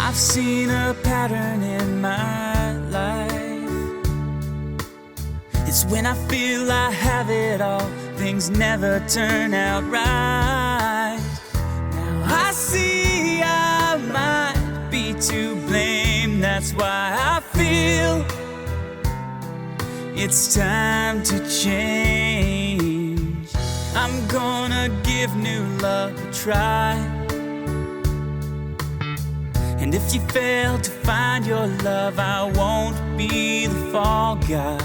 I've seen a pattern in my life. It's when I feel I have it all, things never turn out right. Now I see I might be to blame. That's why I feel it's time to change. I'm gonna give new love a try. And if you fail to find your love, I won't be the fall guy.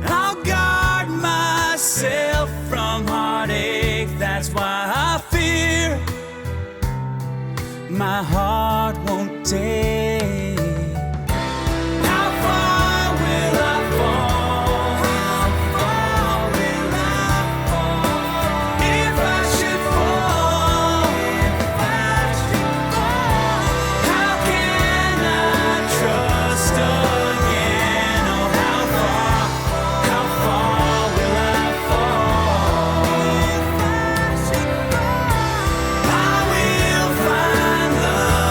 I'll guard myself from heartache. That's why I fear my heart won't take. How far will I fall? How far will I fall? If I should fall, how can I trust again? Oh, how far will I fall? I will find love.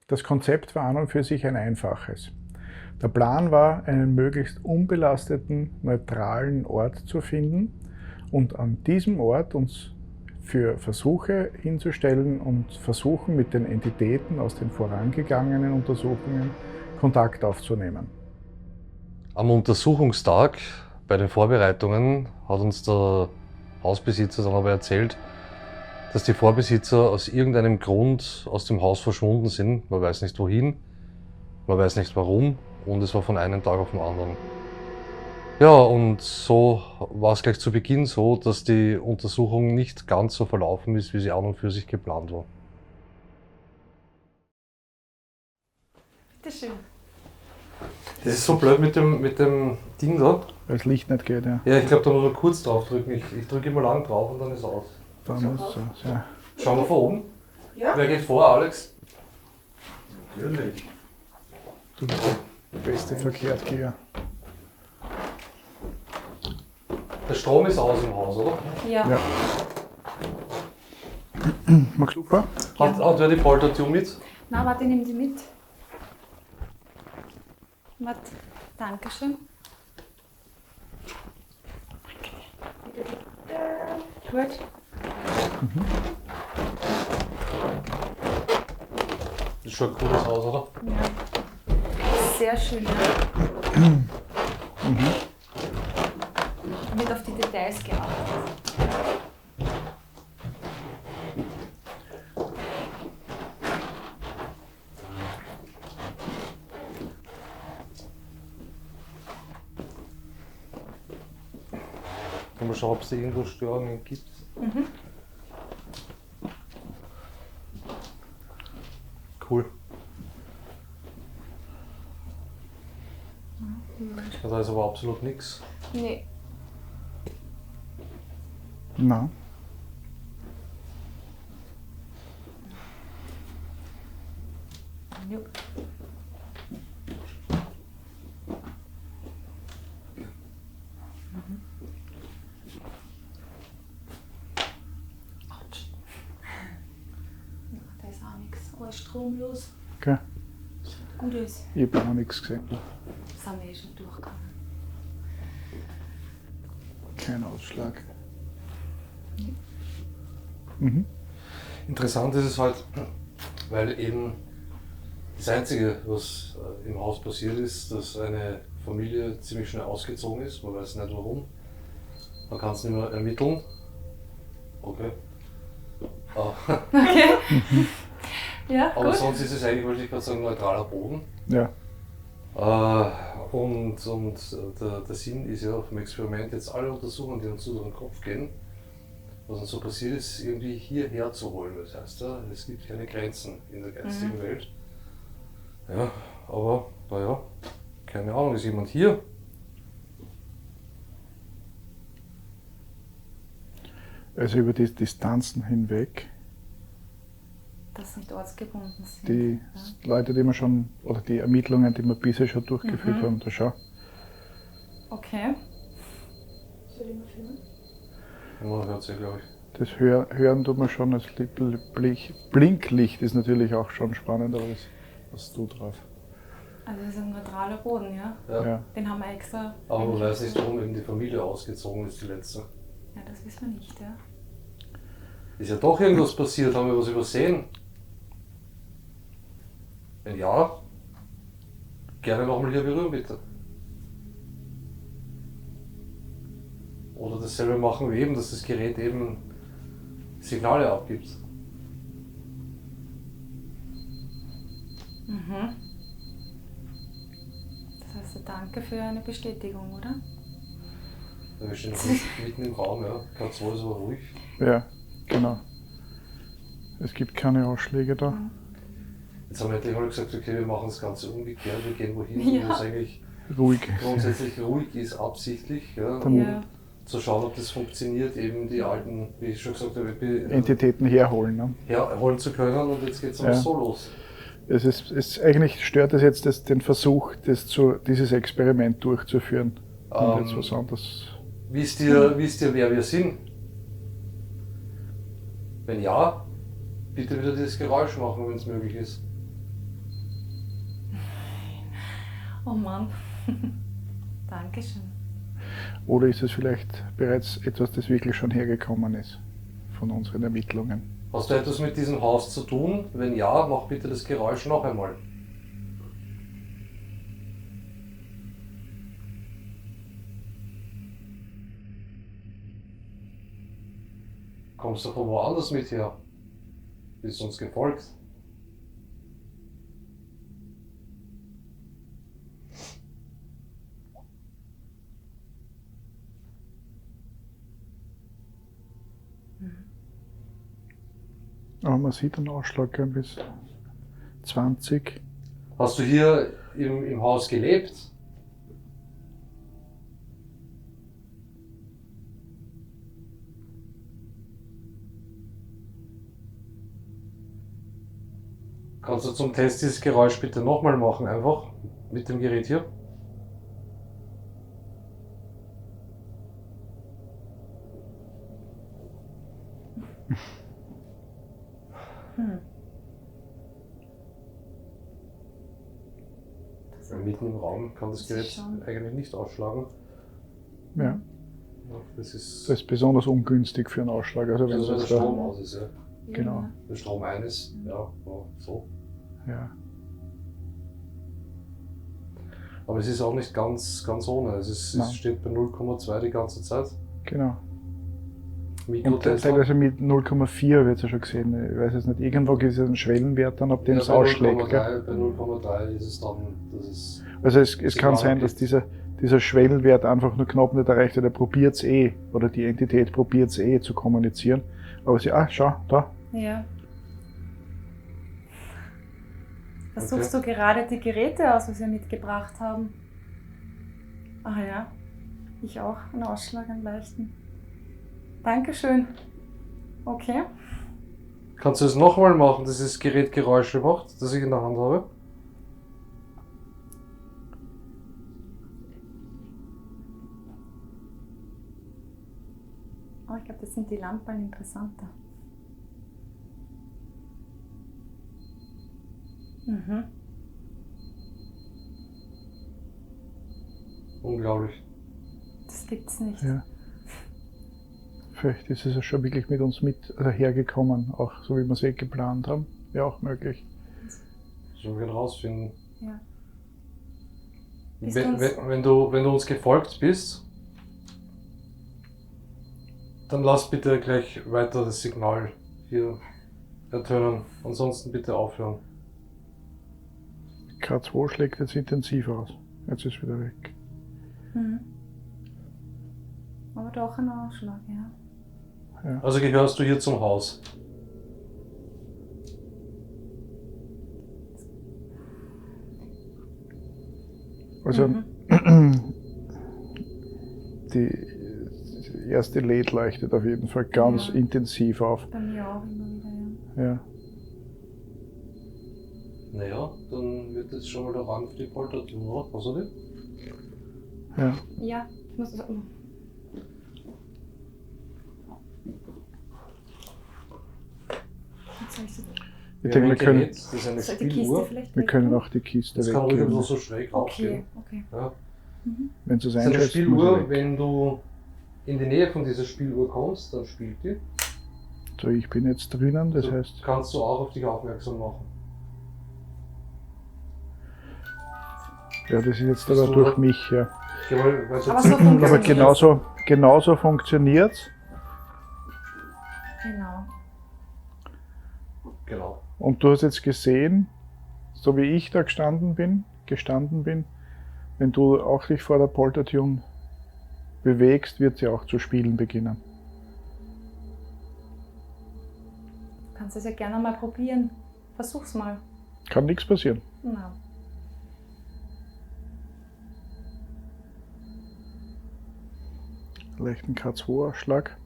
Das Konzept war an und für sich ein einfaches. Der Plan war, einen möglichst unbelasteten, neutralen Ort zu finden und an diesem Ort uns für Versuche hinzustellen und versuchen, mit den Entitäten aus den vorangegangenen Untersuchungen Kontakt aufzunehmen. Am Untersuchungstag bei den Vorbereitungen hat uns der Hausbesitzer dann aber erzählt, dass die Vorbesitzer aus irgendeinem Grund aus dem Haus verschwunden sind. Man weiß nicht wohin, man weiß nicht warum und es war von einem Tag auf den anderen. Ja, und so war es gleich zu Beginn so, dass die Untersuchung nicht ganz so verlaufen ist, wie sie an und für sich geplant war. Bitte schön. Das ist so blöd mit dem Ding da. Weil das Licht nicht geht, ja. Ja, ich glaube, da muss man kurz drauf drücken. Ich drücke immer lang drauf und dann ist es aus. Dann ist es so. Ja. Schauen wir von oben. Ja. Wer geht vor, Alex? Natürlich. Du beste Verkehrtgeher. Der Strom ist aus im Haus, oder? Ja. Ja. Magst du vor? Hat wer die Poltertür mit? Na, warte, ich nehme die mit. Warte, Dankeschön. Gut. Das ist schon ein cooles Haus, oder? Ja. Sehr schön, ja. Wird auf die Details geachtet. Kann man schauen, ob es da irgendwo Störungen gibt. Cool. Ja, da ist aber absolut nichts. Nee. Na. Jo. Autsch. Ja, da ist auch nichts. Alles stromlos. Okay. Gut ist. Ich habe auch noch nichts gesehen. Sind wir eh schon durchgegangen. Kein Ausschlag. Mhm. Interessant ist es halt, weil eben das Einzige, was im Haus passiert ist, dass eine Familie ziemlich schnell ausgezogen ist. Man weiß nicht warum. Man kann es nicht mehr ermitteln. Okay. Okay. Ja, Aber gut. sonst ist es eigentlich, wollte ich gerade sagen, neutraler Boden. Ja. Und der Sinn ist ja vom Experiment jetzt alle Untersuchungen, die uns durch den Kopf gehen, was uns so passiert ist, irgendwie hierher zu holen. Das heißt ja, es gibt keine Grenzen in der geistigen Welt. Ja, aber naja, keine Ahnung, ist jemand hier? Also über die Distanzen hinweg, Dass nicht ortsgebunden sind. die Leute, die wir schon, oder die Ermittlungen, die wir bisher schon durchgeführt haben, da schau. Okay. Soll ich mal filmen? Man hört sich, glaube ich. Das hören tut man schon, das Blinklicht ist natürlich auch schon spannend, aber das hast du drauf. Also das ist ein neutraler Boden, ja? Ja. Den haben wir extra. Aber man weiß nicht, warum eben die Familie ausgezogen ist, die letzte. Ja, das wissen wir nicht, ja. Ist ja doch irgendwas passiert, haben wir was übersehen? Wenn ja, gerne nochmal hier berühren, bitte. Oder dasselbe machen wie eben, dass das Gerät eben Signale abgibt. Das heißt, danke für eine Bestätigung, oder? Ja, wir stehen noch mitten im Raum, ja. Ganz ruhig, aber ruhig. Ja, genau. Es gibt keine Ausschläge da. Jetzt haben wir endlich mal gesagt, okay, wir machen das Ganze umgekehrt, wir gehen wohin, Ja. wo es eigentlich Ruhig. grundsätzlich ruhig ist, absichtlich. Ja, Dann- Ja. zu schauen, ob das funktioniert, eben die alten, wie ich schon gesagt habe, Entitäten herholen. Ne? herholen zu können und jetzt geht es Ja. so los. Eigentlich stört es jetzt den Versuch, dieses Experiment durchzuführen. Und jetzt was anderes. Wisst ihr, wer wir sind? Wenn ja, bitte wieder dieses Geräusch machen, wenn es möglich ist. Oh Mann. Dankeschön. Oder ist es vielleicht bereits etwas, das wirklich schon hergekommen ist von unseren Ermittlungen? Hast du etwas mit diesem Haus zu tun? Wenn ja, mach bitte das Geräusch noch einmal. Kommst du von woanders mit her? Bist uns gefolgt? Aber man sieht einen Ausschlag bis 20. Hast du hier im Haus gelebt? Kannst du zum Test dieses Geräusch bitte nochmal machen, einfach mit dem Gerät hier? Mitten im Raum kann das Gerät eigentlich nicht ausschlagen. Ja, Ja, das ist besonders ungünstig für einen Ausschlag. Also wenn wenn der es Strom aus ist, ja. Genau. Der Strom ein ist, ja, so. Ja. Aber es ist auch nicht ganz ohne. Es Nein. steht bei 0,2 die ganze Zeit. Genau. Und Mikrotester. teilweise mit 0,4 wird es ja schon gesehen. Ich weiß jetzt nicht, irgendwo gibt es einen Schwellenwert dann, ab dem es bei ausschlägt. Gell? 0,3, bei 0,3 ist es dann, das ist. Also es kann sein, dass Signal dieser Schwellenwert einfach nur knapp nicht erreicht wird. Er probiert es oder die Entität probiert es zu kommunizieren. Aber sie, schau, da. Ja. Versuchst du gerade die Geräte aus, was wir mitgebracht haben? Ah ja, ich auch. Einen Ausschlag, einen leichten. Dankeschön. Okay. Kannst du es nochmal machen, dass das Gerät Geräusche macht, das ich in der Hand habe? Oh, ich glaube, das sind die Lampen interessanter. Mhm. Unglaublich. Das gibt's nicht. Ja. Vielleicht ist es ja schon wirklich mit uns hergekommen, auch so wie wir es geplant haben. Wäre auch möglich. Sollen wir rausfinden. Ja. Wenn du uns gefolgt bist, dann lass bitte gleich weiter das Signal hier ertönen. Ansonsten bitte aufhören. K2 schlägt jetzt intensiv aus. Jetzt ist es wieder weg. Mhm. Aber doch ein Ausschlag, ja. Also gehörst du hier zum Haus? Also die erste LED leuchtet auf jeden Fall ganz Ja. intensiv auf. Bei mir auch immer wieder, ja. Ja. Naja, dann wird das schon mal der Rang für die Poltertür, oder? Was hat die? Ja. Ja, ich muss das. Jetzt soll ich das. Ich denke, wir können, Das ist eine Soll die Kiste Spieluhr. vielleicht wir können wegtun? auch die Kiste Das kann ruhig weggeben. so schräg Okay, raufgehen. okay. Ja. Wenn du es Das ist eine einschätzt, muss Spieluhr, sie weg. wenn du in die Nähe von dieser Spieluhr kommst, dann spielt die. So, ich bin jetzt drinnen, das So heißt, kannst du auch auf dich aufmerksam machen. ja, das ist jetzt Bist aber du- durch mich, ja. Geh mal weiter Aber zu- so funktioniert Aber genauso funktioniert es. Genau. Genau. Und du hast jetzt gesehen, so wie ich da gestanden bin, wenn du auch dich vor der Poltertune bewegst, wird sie auch zu spielen beginnen. Du kannst es ja gerne mal probieren. Versuch's mal. Kann nichts passieren. Na. Leichten K2-Ausschlag.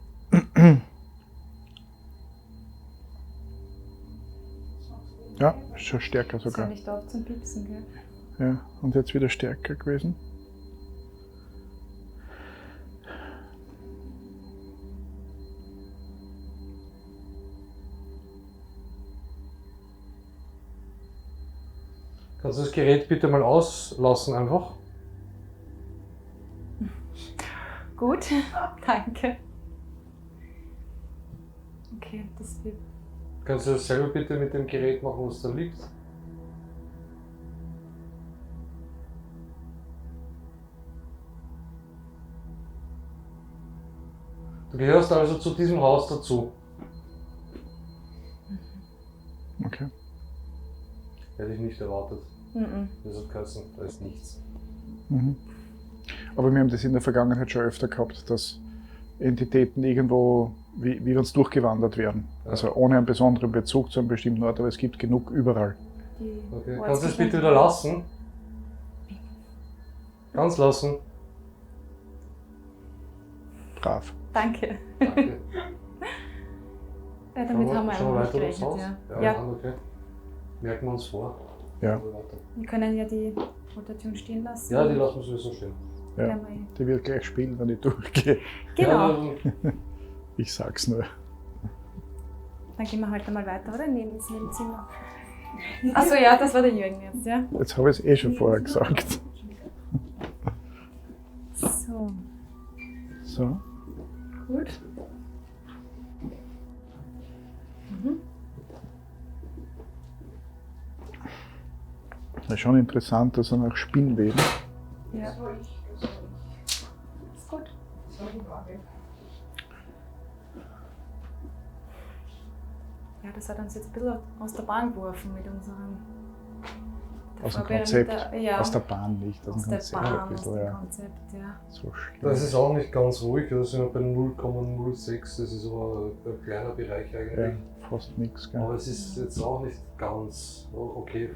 Ja, schon stärker Ist ja sogar. nicht auf zum Piepsen, gell? Ja, und jetzt wieder stärker gewesen. Kannst du das Gerät bitte mal auslassen einfach? Gut, danke. Okay, das wird. Kannst du das selber bitte mit dem Gerät machen, was da liegt? Du gehörst also zu diesem Haus dazu. Okay. Hätte ich nicht erwartet. Mhm. Das hat geheißen, da ist nichts. Mhm. Aber wir haben das in der Vergangenheit schon öfter gehabt, dass Entitäten irgendwo wie uns durchgewandert werden. Ja. Also ohne einen besonderen Bezug zu einem bestimmten Ort, aber es gibt genug überall. Die Okay. Kannst du es bitte wieder lassen? Ganz lassen. Brav. Danke. Danke. Ja, damit haben wir Schauen wir einfach nicht weiter durchs gerechnet, Haus? ja. Ja, Ja, okay. Merken wir uns vor. Ja, Weiter. wir können ja die Rotation stehen lassen. Ja, die lassen wir sowieso stehen. ja. Werden wir eh. Die wird gleich spielen, wenn ich durchgehe. Genau. Ja, Ich sag's nur. Dann gehen wir halt einmal weiter, oder? Neben ins Nebenzimmer. Achso, ja, das war der Jürgen jetzt, ja. Jetzt habe ich es eh schon vorher gesagt. So, So. gut. Mhm. Das ist schon interessant, dass er nach Spinnweben. Ja. Ist gut. Ja, das hat uns jetzt ein bisschen aus der Bahn geworfen mit unserem. Aus dem Vorbereitung Konzept. Ja, Aus der Bahn nicht, aus dem der Konzept ein Bahn, aus bisschen, dem ja. Konzept, ja. So schlimm. das ist auch nicht ganz ruhig, da sind wir bei 0,06, das ist aber ein kleiner Bereich Ja, eigentlich. fast nichts. Aber es ist jetzt auch nicht ganz okay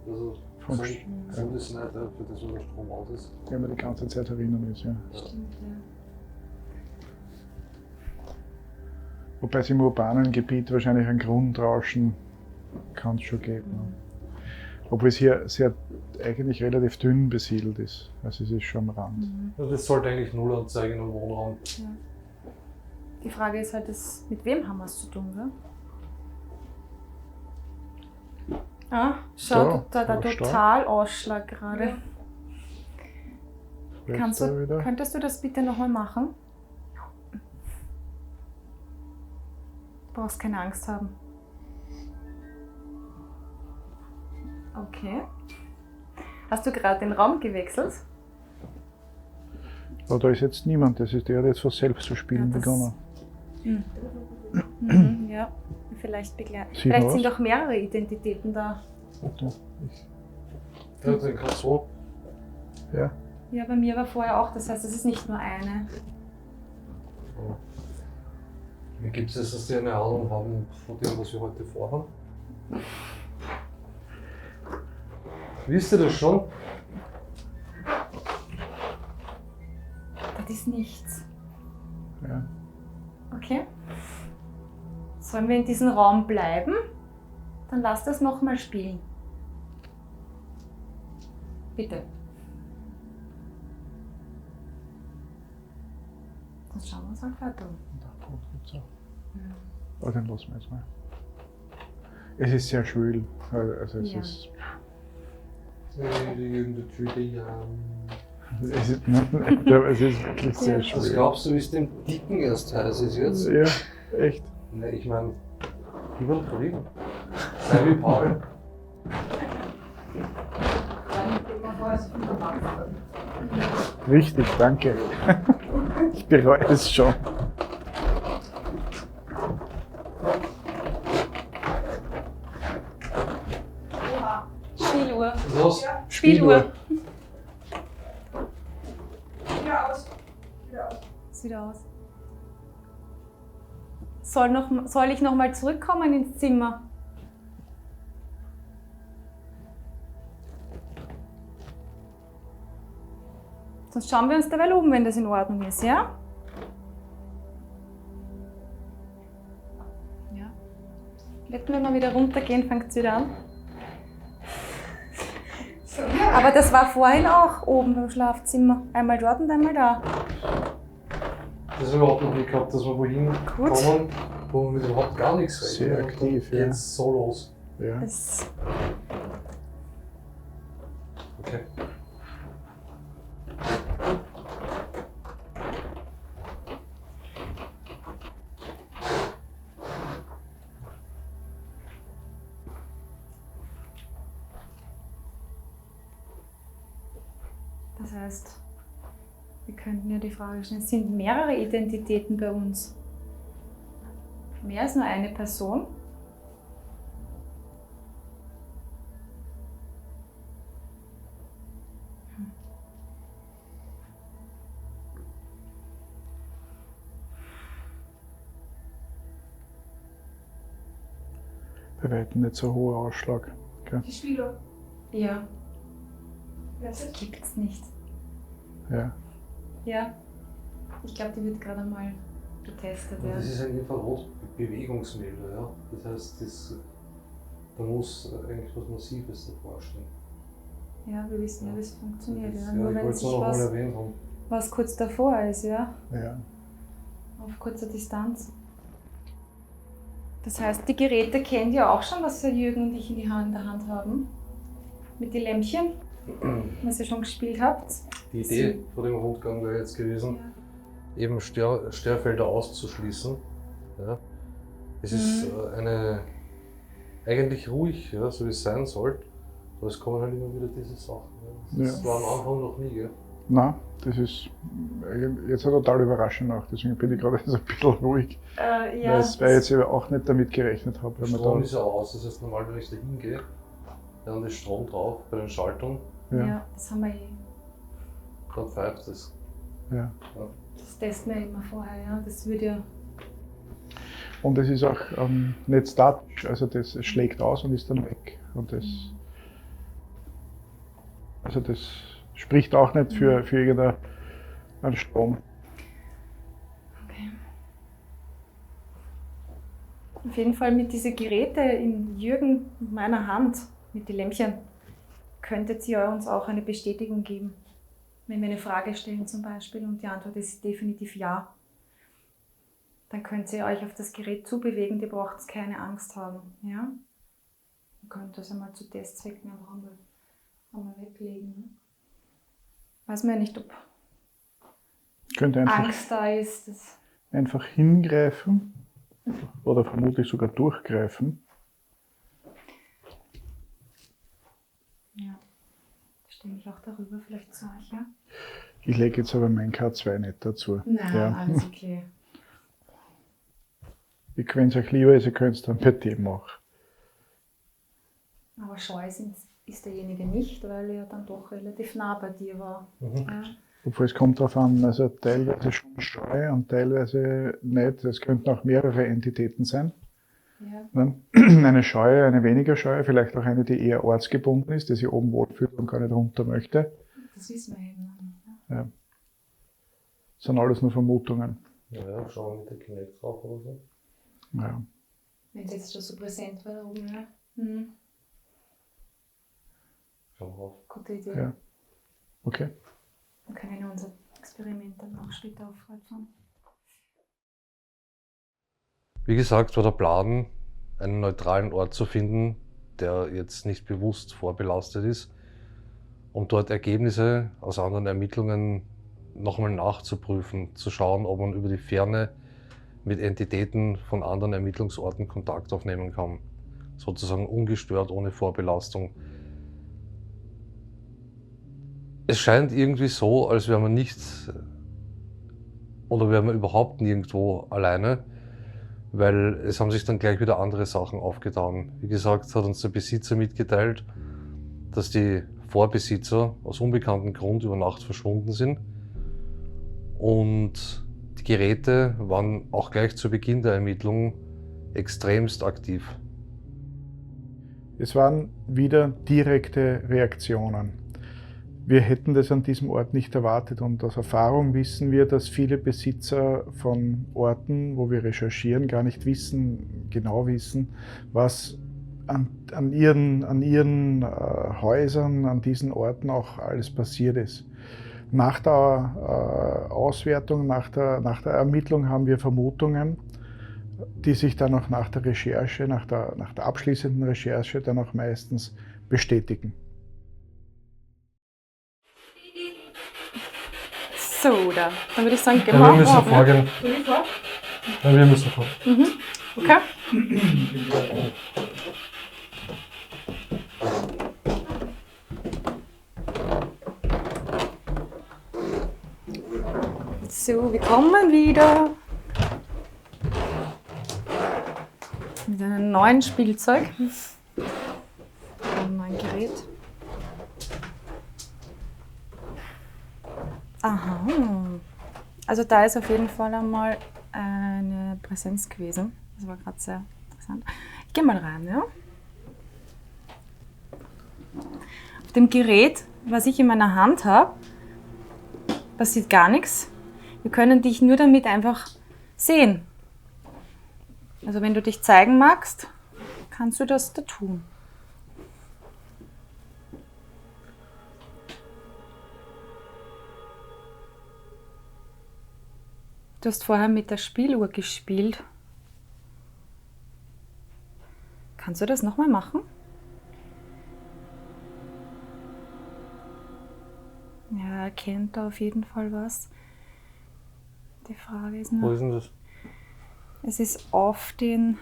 also Vom so St- gut ist nicht, für das, wo der Strom aus ist. Wenn man die ganze Zeit erinnern ist, ja. Stimmt, ja. Wobei es im urbanen Gebiet wahrscheinlich ein Grundrauschen kann es schon geben. Obwohl es hier eigentlich relativ dünn besiedelt ist. Also es ist schon am Rand. Mhm. Also das sollte eigentlich null anzeigen im Wohnraum. Ja. Die Frage ist halt, mit wem haben wir es zu tun, gell? Ah, schau, So, da der Ausschlag. Totalausschlag gerade. Vielleicht da wieder. Könntest du das bitte nochmal machen? Du brauchst keine Angst haben. Okay. Hast du gerade den Raum gewechselt? Aber da ist jetzt niemand, der hat jetzt von selbst zu spielen Ja, das- begonnen. Mhm, ja, vielleicht begleiten. Sieht Vielleicht aus. sind auch mehrere Identitäten da. Warte, Ja, den kannst du so. ja. Ja, bei mir war vorher auch, das heißt, es ist nicht nur eine. Wie gibt es, dass die eine Ahnung haben von dem, was wir heute vorhaben? Wisst ihr das schon? Das ist nichts. Ja. Okay. Sollen wir in diesem Raum bleiben? Dann lass das nochmal spielen. Bitte. Dann schauen wir uns halt weiter um. Da Punkt gibt's auch. Aber den lassen wir jetzt mal. Es ist sehr schwül. Also es Ja. ist. Es ist, es ist wirklich sehr Was schwül. glaubst du, wie es dem Dicken erst heiß ist jetzt? Ja, echt. Ne, ich meine, lieber Kollegen. Sei wie Paul. Richtig, danke. Ich bereue es schon. Spieluhr. Los, Spieluhr. Ist wieder aus. Soll ich noch mal zurückkommen ins Zimmer? Sonst schauen wir uns derweil um, wenn das in Ordnung ist, ja? Ja. Wenn wir mal wieder runtergehen, fängt es wieder an. Aber das war vorhin auch oben im Schlafzimmer. Einmal dort und einmal da. das haben wir überhaupt noch nie gehabt, dass wir wohin Gut. kommen, wo wir mit überhaupt gar nichts reden. Sehr aktiv, ja. Jetzt so los. Ja. Es Das heißt, wir könnten ja die Frage stellen, es sind mehrere Identitäten bei uns? Mehr als nur eine Person? Bei weitem nicht so ein hoher Ausschlag. Okay. Die Spieler. Ja, Weißt das du? gibt's nicht. Ja. Ja, ich glaube, die wird gerade mal getestet. Und Ja. das ist ein Infrarot-Bewegungsmelder, ja. Das heißt, da muss eigentlich was Massives davor stehen. Ja, wir wissen ja, wie es funktioniert. Ja. Ja, Nur ich wenn wollte es sich nur noch mal was, erwähnt haben. was kurz davor ist, ja, Ja. auf kurzer Distanz. Das heißt, die Geräte kennt ihr auch schon, was Jürgen und ich in der Hand haben. Mit den Lämpchen, was ihr schon gespielt habt. Die Idee von dem Rundgang wäre jetzt gewesen, eben Störfelder auszuschließen. Ja. Es ist eigentlich ruhig, ja, so wie es sein soll, aber es kommen halt immer wieder diese Sachen. Ja. Das war am Anfang noch nie. Gell? Nein, das ist jetzt eine total überraschend auch, deswegen bin ich gerade so ein bisschen ruhig. Weil ich jetzt auch nicht damit gerechnet habe. Der Strom ist ja aus, das heißt normal, wenn ich da hingehe, dann ist Strom drauf bei den Schaltungen, Ja, das haben wir dann pfeift es. Ja. Das testen wir immer vorher, ja. Das würde ja. Und es ist auch nicht statisch, also das es schlägt aus und ist dann weg. Und das spricht auch nicht für irgendeinen Strom. Okay. Auf jeden Fall mit diesen Geräten in Jürgen und meiner Hand, mit den Lämpchen, könntet ihr uns auch eine Bestätigung geben. Wenn wir eine Frage stellen zum Beispiel und die Antwort ist definitiv ja, dann könnt ihr euch auf das Gerät zubewegen, ihr braucht keine Angst haben. Ja? Ihr könnt das einmal zu Testzwecken einfach einmal weglegen. Ne? Weiß man ja nicht, ob Könnte einfach, Angst da ist. einfach hingreifen oder vermutlich sogar durchgreifen. Ja, stehe ich auch darüber vielleicht zu euch, ja? Ich lege jetzt aber mein K2 nicht dazu. Nein, Ja. alles okay. Wenn es euch lieber ist, ihr könnt es dann bei dem auch. Aber scheu ist derjenige nicht, weil er dann doch relativ nah bei dir war. Ja. Obwohl es kommt darauf an, also teilweise schon scheu und teilweise nicht. Es könnten auch mehrere Entitäten sein. Ja. Ne? Eine scheue, eine weniger scheue, vielleicht auch eine, die eher ortsgebunden ist, die sich oben wohlfühlt und gar nicht runter möchte. Das wissen wir eben noch nicht. Ja. Das sind alles nur Vermutungen. Ja, schauen wir mit der Kinect drauf oder so. Ja. Wenn es jetzt schon so präsent war da oben, ja. Mhm. Schauen wir auf. Gute Idee. Ja. Okay. Wir können unser Experiment dann auch später aufgreifen. Wie gesagt, war der Plan, einen neutralen Ort zu finden, der jetzt nicht bewusst vorbelastet ist, um dort Ergebnisse aus anderen Ermittlungen nochmal nachzuprüfen, zu schauen, ob man über die Ferne mit Entitäten von anderen Ermittlungsorten Kontakt aufnehmen kann. Sozusagen ungestört, ohne Vorbelastung. Es scheint irgendwie so, als wäre man nicht oder wäre man überhaupt nirgendwo alleine, weil es haben sich dann gleich wieder andere Sachen aufgetan. Wie gesagt, hat uns der Besitzer mitgeteilt, dass die Vorbesitzer aus unbekanntem Grund über Nacht verschwunden sind und die Geräte waren auch gleich zu Beginn der Ermittlungen extremst aktiv. Es waren wieder direkte Reaktionen. Wir hätten das an diesem Ort nicht erwartet und aus Erfahrung wissen wir, dass viele Besitzer von Orten, wo wir recherchieren, gar nicht genau wissen, was an ihren Häusern, an diesen Orten auch alles passiert ist. Nach der Auswertung, nach der Ermittlung haben wir Vermutungen, die sich dann auch nach der Recherche, nach der abschließenden Recherche dann auch meistens bestätigen. So, dann würde ich sagen, gehen Ja, wir wir müssen auf, ne? vorgehen. Soll ich vor? Ja, wir müssen vor. Okay. So, wir kommen wieder mit einem neuen Spielzeug, einem neuen Gerät. Aha, also da ist auf jeden Fall einmal eine Präsenz gewesen. Das war gerade sehr interessant. Ich gehe mal rein, ja? Auf dem Gerät, was ich in meiner Hand habe, passiert gar nichts. Wir können dich nur damit einfach sehen. Also wenn du dich zeigen magst, kannst du das da tun. Du hast vorher mit der Spieluhr gespielt. Kannst du das nochmal machen? Ja, er kennt da auf jeden Fall was. Die Frage ist Wo nur, ist denn das? es ist auf den...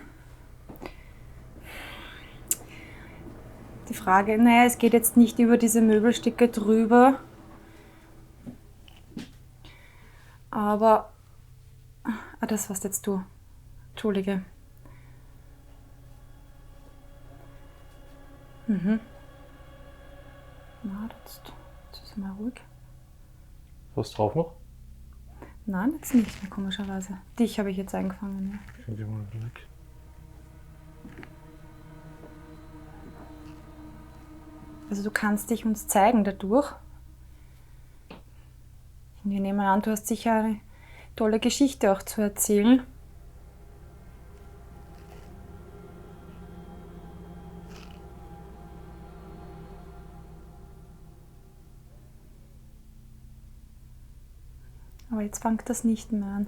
Die Frage, naja, es geht jetzt nicht über diese Möbelstücke drüber. Aber... Ah, das warst jetzt du. Entschuldige. Mhm. Na, jetzt ist mal ruhig. Was drauf noch? Nein, jetzt nicht mehr, komischerweise. Dich habe ich jetzt eingefangen. Ja. Schau dir mal weg. Also du kannst dich uns zeigen dadurch. Wir nehmen an, du hast sicher eine tolle Geschichte auch zu erzählen. Aber jetzt fängt das nicht mehr an.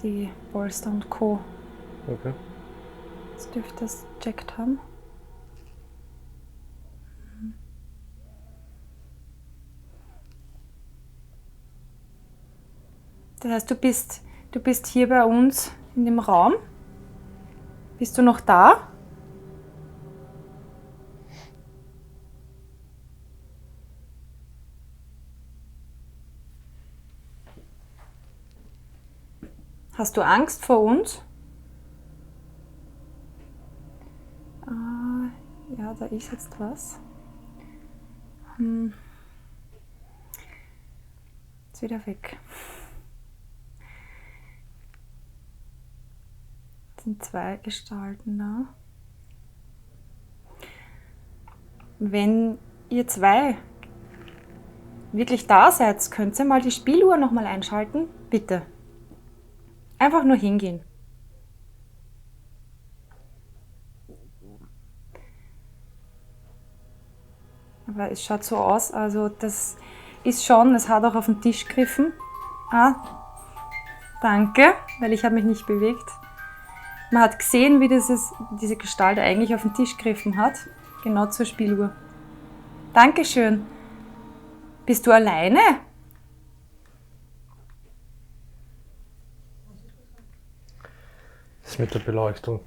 Die Polster und Co. Okay. Jetzt dürfte es gecheckt haben. Das heißt, du bist hier bei uns in dem Raum. Bist du noch da? Hast du Angst vor uns? Ja, da ist jetzt was. Ist wieder weg. Es sind zwei Gestalten da. Wenn ihr zwei wirklich da seid, könnt ihr mal die Spieluhr nochmal einschalten? Bitte. Einfach nur hingehen. Aber es schaut so aus, also das ist schon, es hat auch auf den Tisch gegriffen. Ah, danke, weil ich habe mich nicht bewegt. Man hat gesehen, wie diese Gestalt eigentlich auf den Tisch gegriffen hat, genau zur Spieluhr. Dankeschön. Bist du alleine? Das mit der Beleuchtung.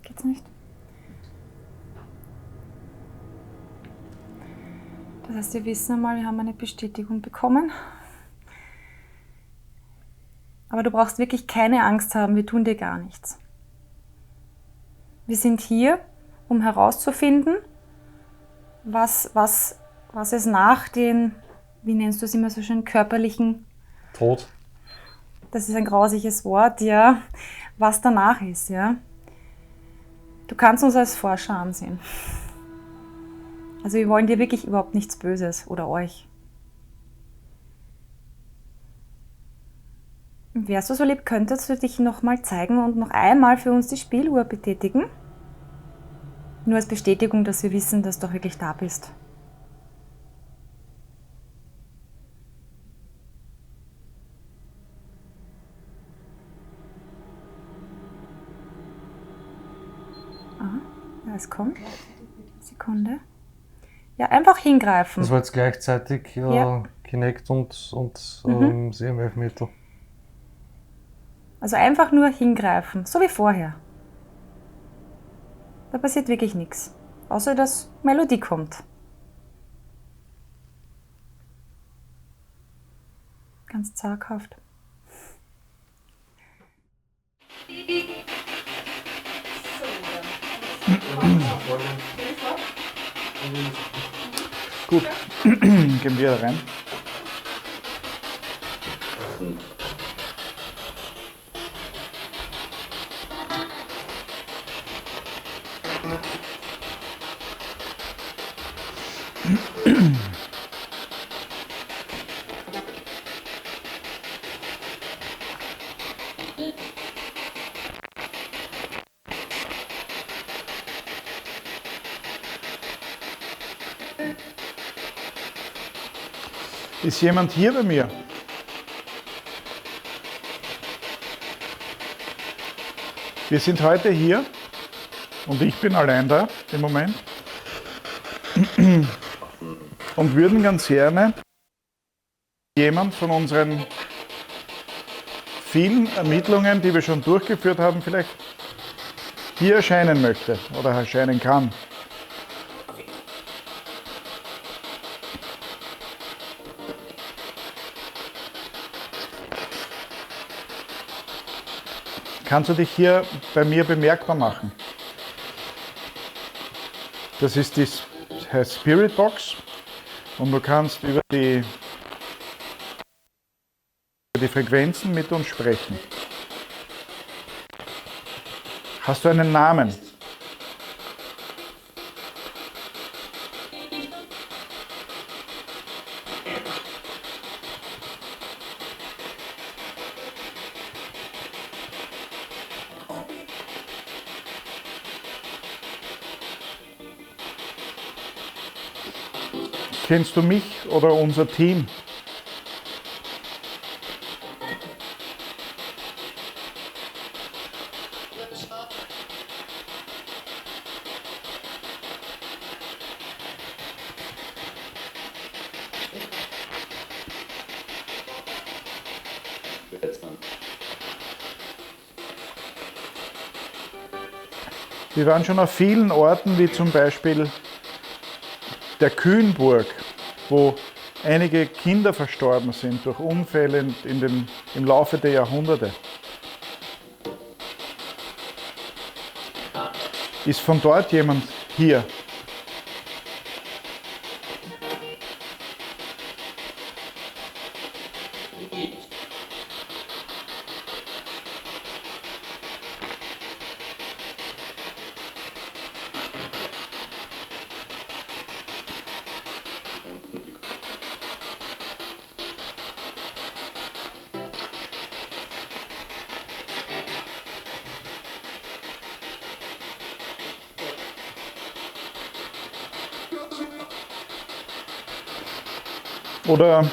Geht's nicht? Das heißt, wir wissen einmal, wir haben eine Bestätigung bekommen. Aber du brauchst wirklich keine Angst haben, wir tun dir gar nichts. Wir sind hier, um herauszufinden, was es nach den, wie nennst du es immer so schön, körperlichen... Tod. Das ist ein grausliches Wort, ja. Was danach ist, ja. Du kannst uns als Forscher ansehen. Also wir wollen dir wirklich überhaupt nichts Böses oder euch. Wärst du so lieb, könntest du dich nochmal zeigen und noch einmal für uns die Spieluhr betätigen? Nur als Bestätigung, dass wir wissen, dass du auch wirklich da bist. Aha, ja, es kommt. Sekunde. Ja, einfach hingreifen. Das war jetzt gleichzeitig Ja. Kinect und CMF-Meter. Also einfach nur hingreifen, so wie vorher. Da passiert wirklich nichts, außer dass Melodie kommt. ganz zaghaft. Gut, gehen wir rein. Ist jemand hier bei mir? Wir sind heute hier und ich bin allein da im Moment und würden ganz gerne jemand von unseren vielen Ermittlungen, die wir schon durchgeführt haben, vielleicht hier erscheinen möchte oder erscheinen kann. Kannst du dich hier bei mir bemerkbar machen? Das ist heißt Spirit Box und du kannst über die Frequenzen mit uns sprechen. Hast du einen Namen? Kennst du mich oder unser Team? Wir waren schon auf vielen Orten, wie zum Beispiel der Kühnburg, wo einige Kinder verstorben sind durch Unfälle im Laufe der Jahrhunderte. Ist von dort jemand hier? Oder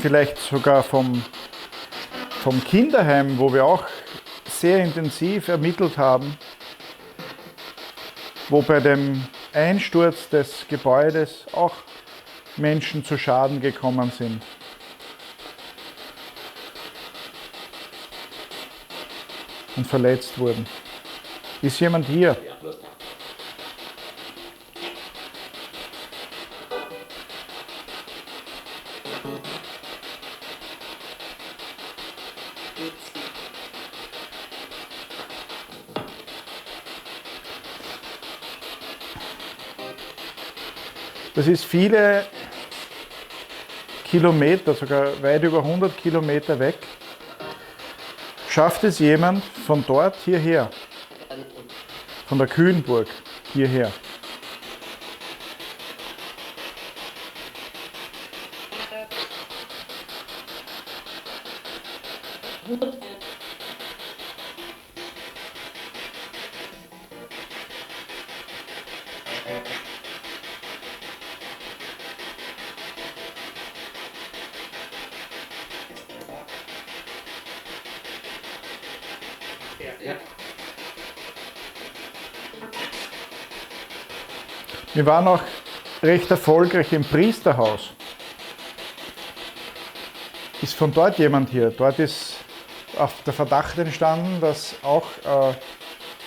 vielleicht sogar vom Kinderheim, wo wir auch sehr intensiv ermittelt haben, wo bei dem Einsturz des Gebäudes auch Menschen zu Schaden gekommen sind. Und verletzt wurden. Ist jemand hier? Das ist viele Kilometer, sogar weit über 100 Kilometer weg. Schafft es jemand von dort hierher? Von der Kühnburg hierher? Wir waren auch recht erfolgreich im Priesterhaus. Ist von dort jemand hier? Dort ist auf der Verdacht entstanden, dass auch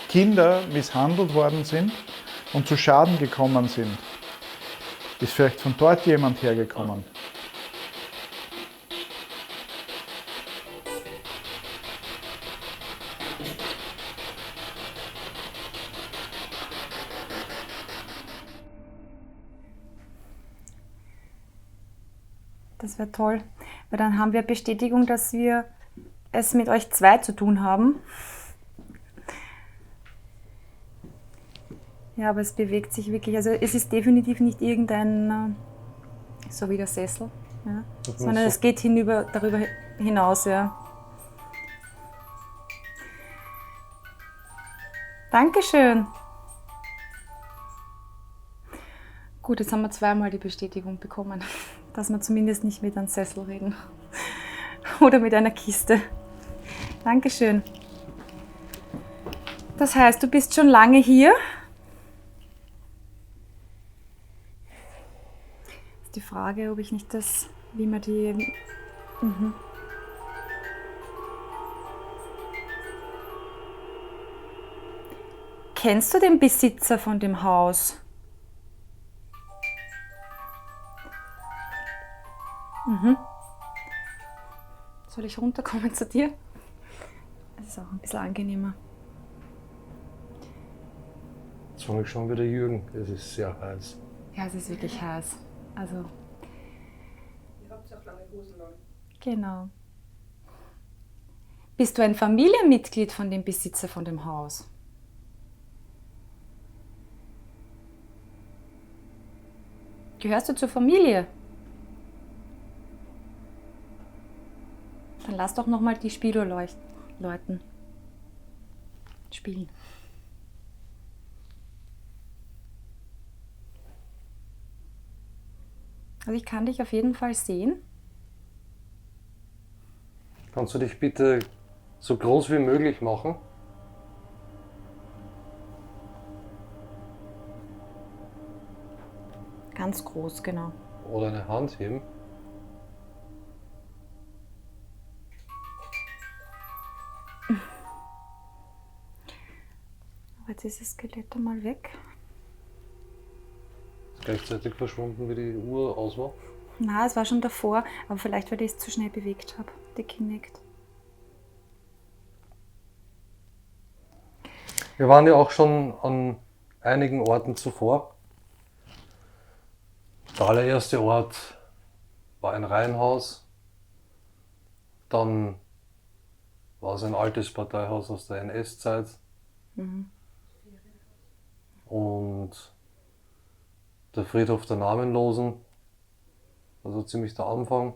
Kinder misshandelt worden sind und zu Schaden gekommen sind. Ist vielleicht von dort jemand hergekommen? Das wäre toll, weil dann haben wir Bestätigung, dass wir es mit euch zwei zu tun haben. Ja, aber es bewegt sich wirklich. Also es ist definitiv nicht irgendein, so wie der Sessel, ja, sondern es geht darüber hinaus. Ja. Dankeschön. Gut, jetzt haben wir zweimal die Bestätigung bekommen, dass wir zumindest nicht mit einem Sessel reden oder mit einer Kiste. Dankeschön. Das heißt, du bist schon lange hier? Die Frage, ob ich nicht wie man die... Kennst du den Besitzer von dem Haus? Soll ich runterkommen zu dir? Das ist auch ein bisschen angenehmer. Jetzt fange ich schon wieder Jürgen. Es ist sehr heiß. Ja, es ist wirklich heiß. Also. Ihr habt auch lange Hosen an. Genau. Bist du ein Familienmitglied von dem Besitzer von dem Haus? Gehörst du zur Familie? Dann lass doch noch mal die Spieluhr läuten. Spielen. Also ich kann dich auf jeden Fall sehen. Kannst du dich bitte so groß wie möglich machen? Ganz groß, genau. Oder eine Hand heben? Aber jetzt ist das Skelett einmal weg. Ist gleichzeitig verschwunden, wie die Uhr aus war. Na, es war schon davor, aber vielleicht, weil ich es zu schnell bewegt habe, die Kinect. Wir waren ja auch schon an einigen Orten zuvor. Der allererste Ort war ein Reihenhaus. Dann war es ein altes Parteihaus aus der NS-Zeit. Und der Friedhof der Namenlosen, also ziemlich der Anfang.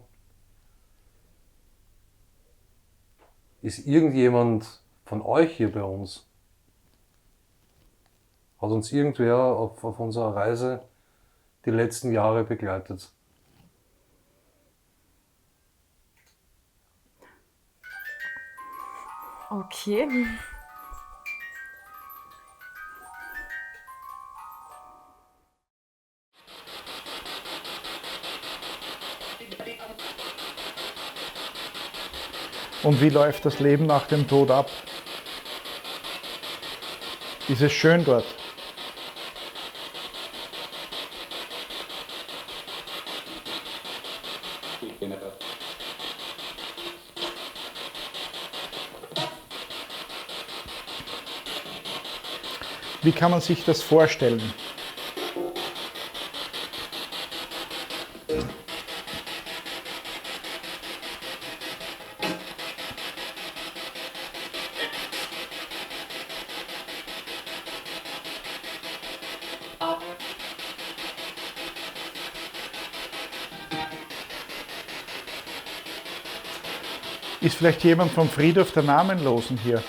Ist irgendjemand von euch hier bei uns? Hat uns irgendwer auf unserer Reise die letzten Jahre begleitet? Okay. Und wie läuft das Leben nach dem Tod ab? Ist es schön dort? Wie kann man sich das vorstellen? Ist vielleicht jemand vom Friedhof der Namenlosen hier?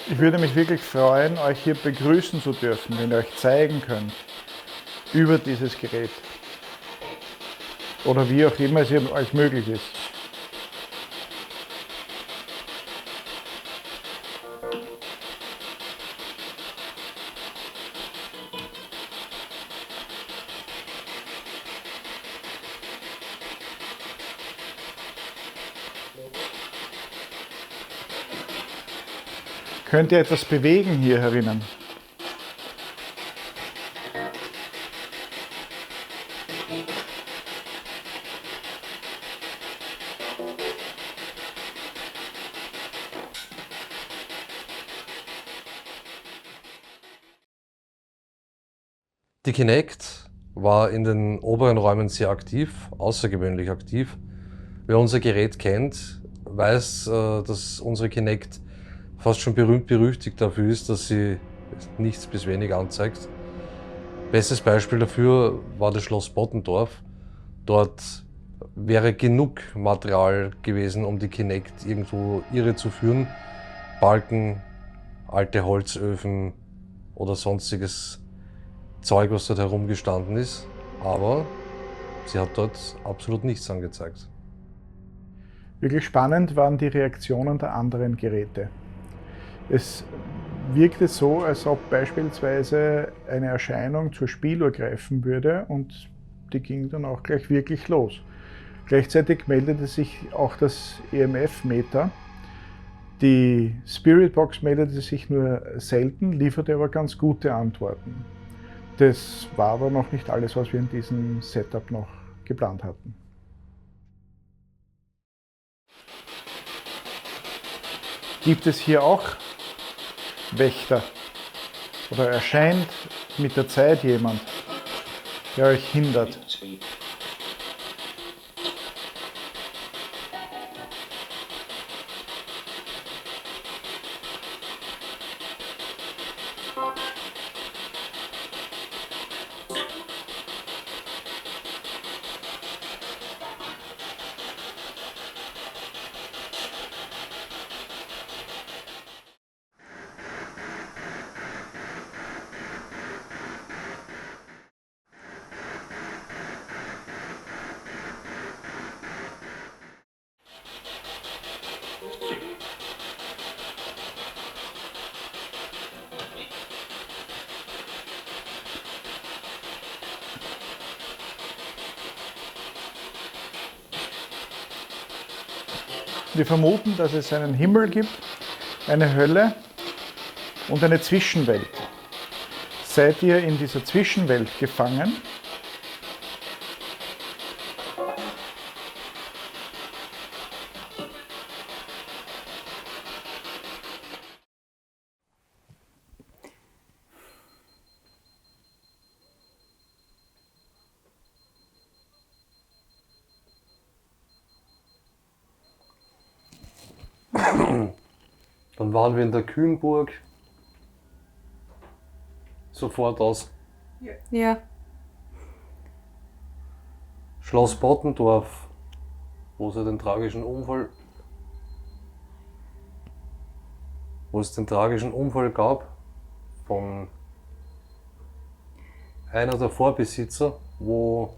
Ich würde mich wirklich freuen, euch hier begrüßen zu dürfen, wenn ihr euch zeigen könnt über dieses Gerät. Oder wie auch immer es euch möglich ist. Könnt ihr etwas bewegen hier herinnen? Die Kinect war in den oberen Räumen sehr aktiv, außergewöhnlich aktiv. Wer unser Gerät kennt, weiß, dass unsere Kinect fast schon berühmt-berüchtigt dafür ist, dass sie nichts bis wenig anzeigt. Bestes Beispiel dafür war das Schloss Bottendorf. Dort wäre genug Material gewesen, um die Kinect irgendwo irre zu führen. Balken, alte Holzöfen oder sonstiges Zeug, was dort herumgestanden ist. Aber sie hat dort absolut nichts angezeigt. Wirklich spannend waren die Reaktionen der anderen Geräte. Es wirkte so, als ob beispielsweise eine Erscheinung zur Spieluhr greifen würde und die ging dann auch gleich wirklich los. Gleichzeitig meldete sich auch das EMF-Meter. Die Spiritbox meldete sich nur selten, lieferte aber ganz gute Antworten. Das war aber noch nicht alles, was wir in diesem Setup noch geplant hatten. Gibt es hier auch Wächter? Oder erscheint mit der Zeit jemand, der euch hindert? Wir vermuten, dass es einen Himmel gibt, eine Hölle und eine Zwischenwelt. Seid ihr in dieser Zwischenwelt gefangen? Dann waren wir in der Kühnburg. Sofort aus. Ja. Schloss Bottendorf, wo es den tragischen Unfall gab von einer der Vorbesitzer, wo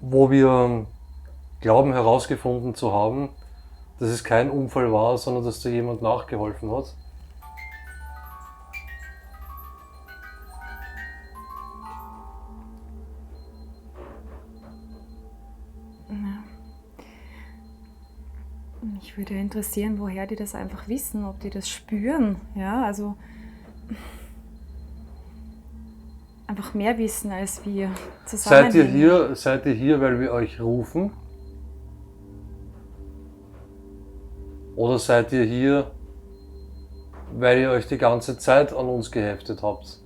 wir glauben herausgefunden zu haben, dass es kein Unfall war, sondern dass da jemand nachgeholfen hat. Mich würde interessieren, woher die das einfach wissen, ob die das spüren. Ja, also einfach mehr wissen als wir zusammen. Seid ihr hier, weil wir euch rufen? Oder seid ihr hier, weil ihr euch die ganze Zeit an uns geheftet habt?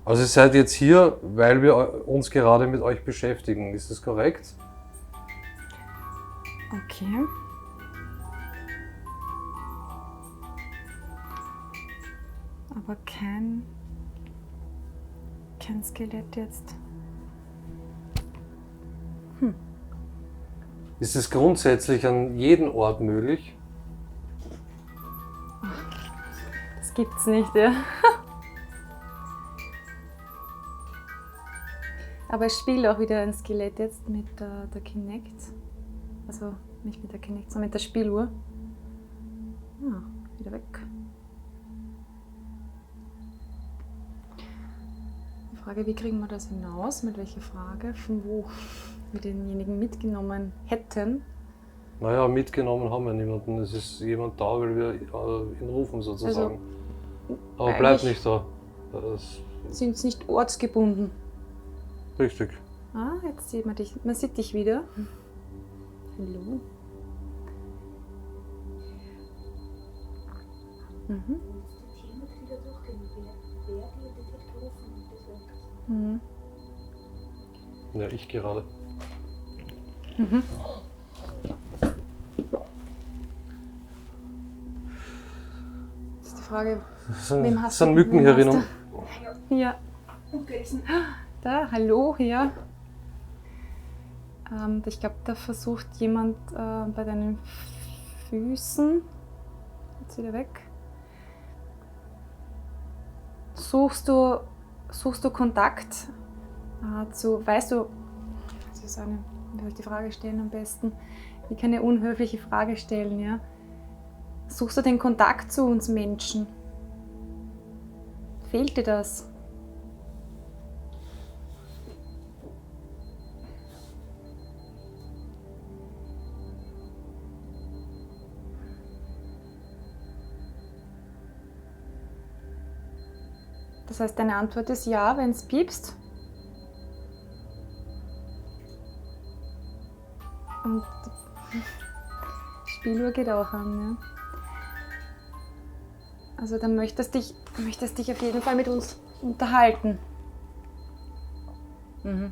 Also ihr seid jetzt hier, weil wir uns gerade mit euch beschäftigen. Ist das korrekt? Okay. Aber kein Skelett jetzt. Ist es grundsätzlich an jedem Ort möglich? Das gibt's nicht, ja. Aber es spielt auch wieder ein Skelett jetzt mit der Kinect. Also nicht mit der Kinect, sondern mit der Spieluhr. Ja, wieder weg. Die Frage, wie kriegen wir das hinaus? Mit welcher Frage? Von wo wir denjenigen mitgenommen hätten? Naja, mitgenommen haben wir niemanden. Es ist jemand da, weil wir ihn rufen sozusagen. Aber bleibt nicht da. Sind es nicht ortsgebunden? Richtig. Ah, jetzt sieht man dich. Man sieht dich wieder. Hallo. Mhm. die Teammitglieder durchgehen, wer die Detektoren und das weg. Mhm. Ja, ich gerade. Mhm. Das ist die Frage, wem hast sind du- Mücken wem hier hast drinnen. du- Ja, Und Gelsen. da, hallo, ja. Ich glaube, da versucht jemand bei deinen Füßen. Jetzt wieder weg. Suchst du Kontakt zu, weißt du, das ist eine, wie soll ich die Frage stellen am besten? Wie kann eine unhöfliche Frage stellen, ja? Suchst du den Kontakt zu uns Menschen? Fehlt dir das? Das heißt, deine Antwort ist ja, wenn es piepst. Und die Spieluhr geht auch an, ja. Also dann möchtest dich auf jeden Fall mit uns unterhalten. Mhm.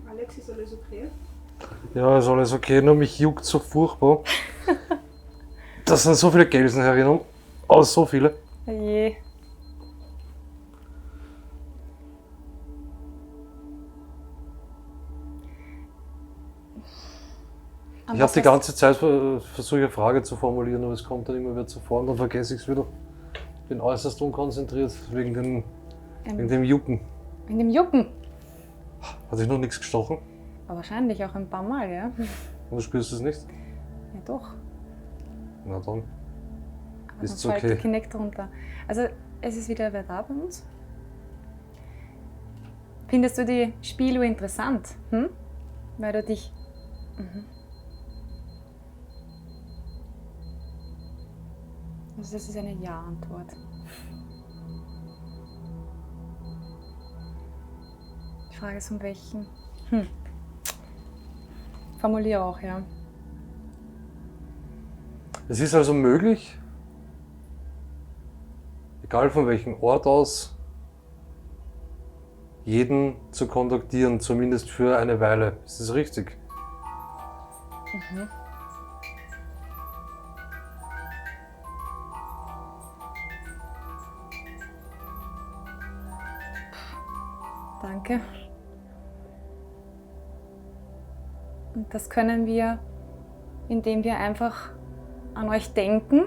Alex, ist alles okay? Ja, ist alles okay, nur mich juckt so furchtbar. Das sind so viele Gelsen herinnen. Oh, so viele. Oje. Ich habe die ganze Zeit versucht, eine Frage zu formulieren, aber es kommt dann immer wieder zuvor und dann vergesse ich es wieder. Bin äußerst unkonzentriert wegen dem Jucken. In dem Jucken. Hat sich noch nichts gestochen? Aber wahrscheinlich auch ein paar Mal, ja. Und du spürst es nicht? Ja doch. Na dann. Aber Ist dann fällt okay. der Kinect runter. Also es ist wieder wer da bei uns. Findest du die Spieluhr interessant? Hm? Weil du dich... Mhm. Also das ist eine Ja-Antwort. Die Frage ist, um welchen... Formulier auch, ja. Es ist also möglich, egal von welchem Ort aus, jeden zu kontaktieren, zumindest für eine Weile. Ist das richtig? Mhm. Danke. Und das können wir, indem wir einfach an euch denken,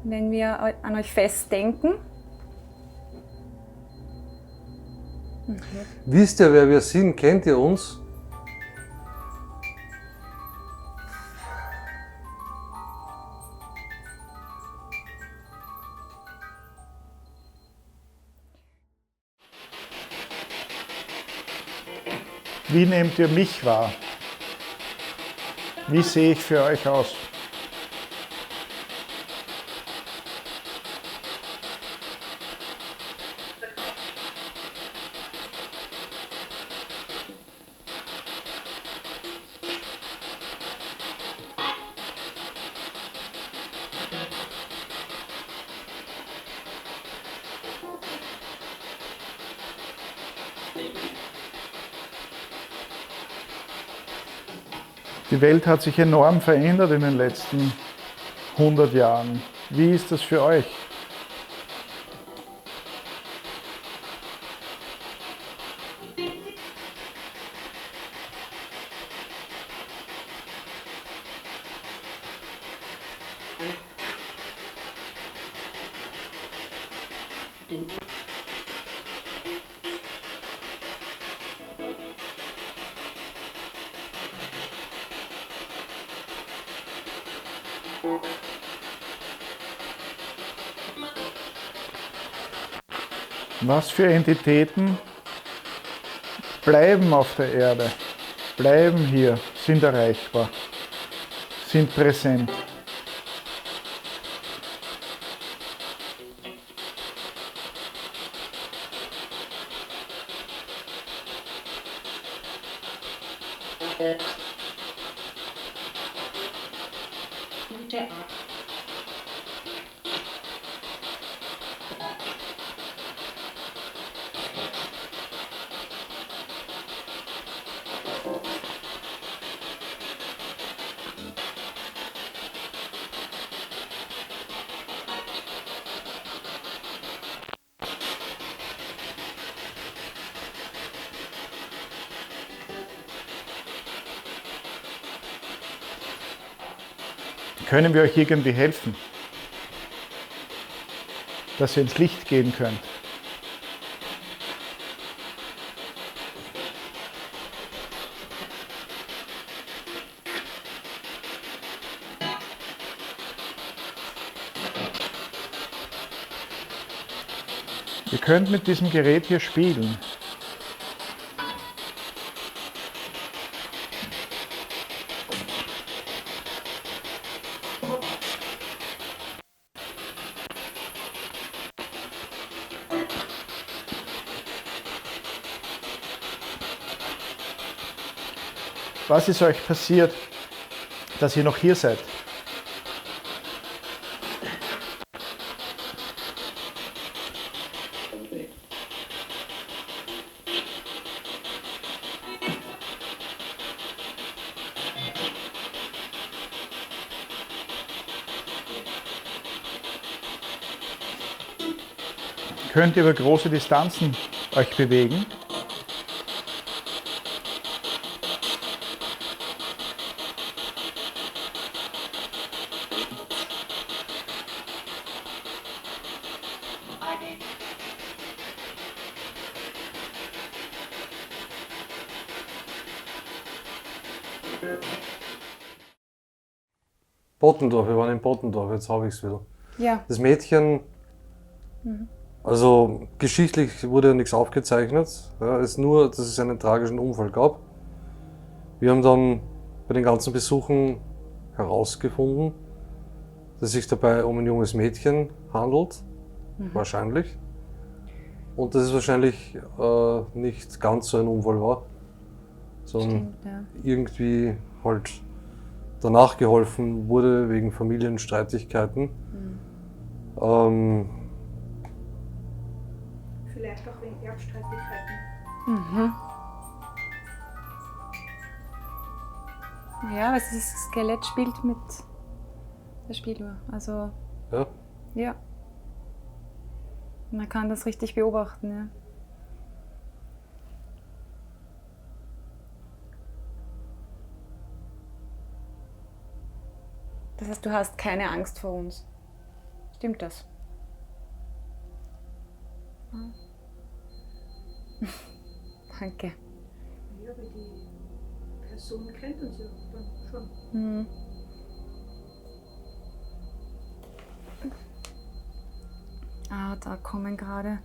wenn wir an euch festdenken. Wisst ihr, wer wir sind? Kennt ihr uns? Wie nehmt ihr mich wahr? Wie sehe ich für euch aus? Die Welt hat sich enorm verändert in den letzten 100 Jahren. Wie ist das für euch? Was für Entitäten bleiben auf der Erde, bleiben hier, sind erreichbar, sind präsent? Können wir euch irgendwie helfen, dass ihr ins Licht gehen könnt? Ihr könnt mit diesem Gerät hier spielen. Was ist euch passiert, dass ihr noch hier seid? Könnt ihr über große Distanzen euch bewegen? Bottendorf, wir waren in Bottendorf, jetzt habe ich es wieder. Ja. Das Mädchen, also geschichtlich wurde ja nichts aufgezeichnet, ja, es ist nur, dass es einen tragischen Unfall gab. Wir haben dann bei den ganzen Besuchen herausgefunden, dass es sich dabei um ein junges Mädchen handelt, wahrscheinlich. Und dass es wahrscheinlich nicht ganz so ein Unfall war, sondern Stimmt, ja. irgendwie halt danach geholfen wurde wegen Familienstreitigkeiten. Vielleicht auch wegen Erbstreitigkeiten. Ja, aber das Skelett spielt mit der Spieluhr. Also, Ja, ja. Man kann das richtig beobachten, ja. Das heißt, du hast keine Angst vor uns. Stimmt das? Danke. Ja, aber die Person kennt uns ja dann schon. Mhm. Ah, da kommen gerade.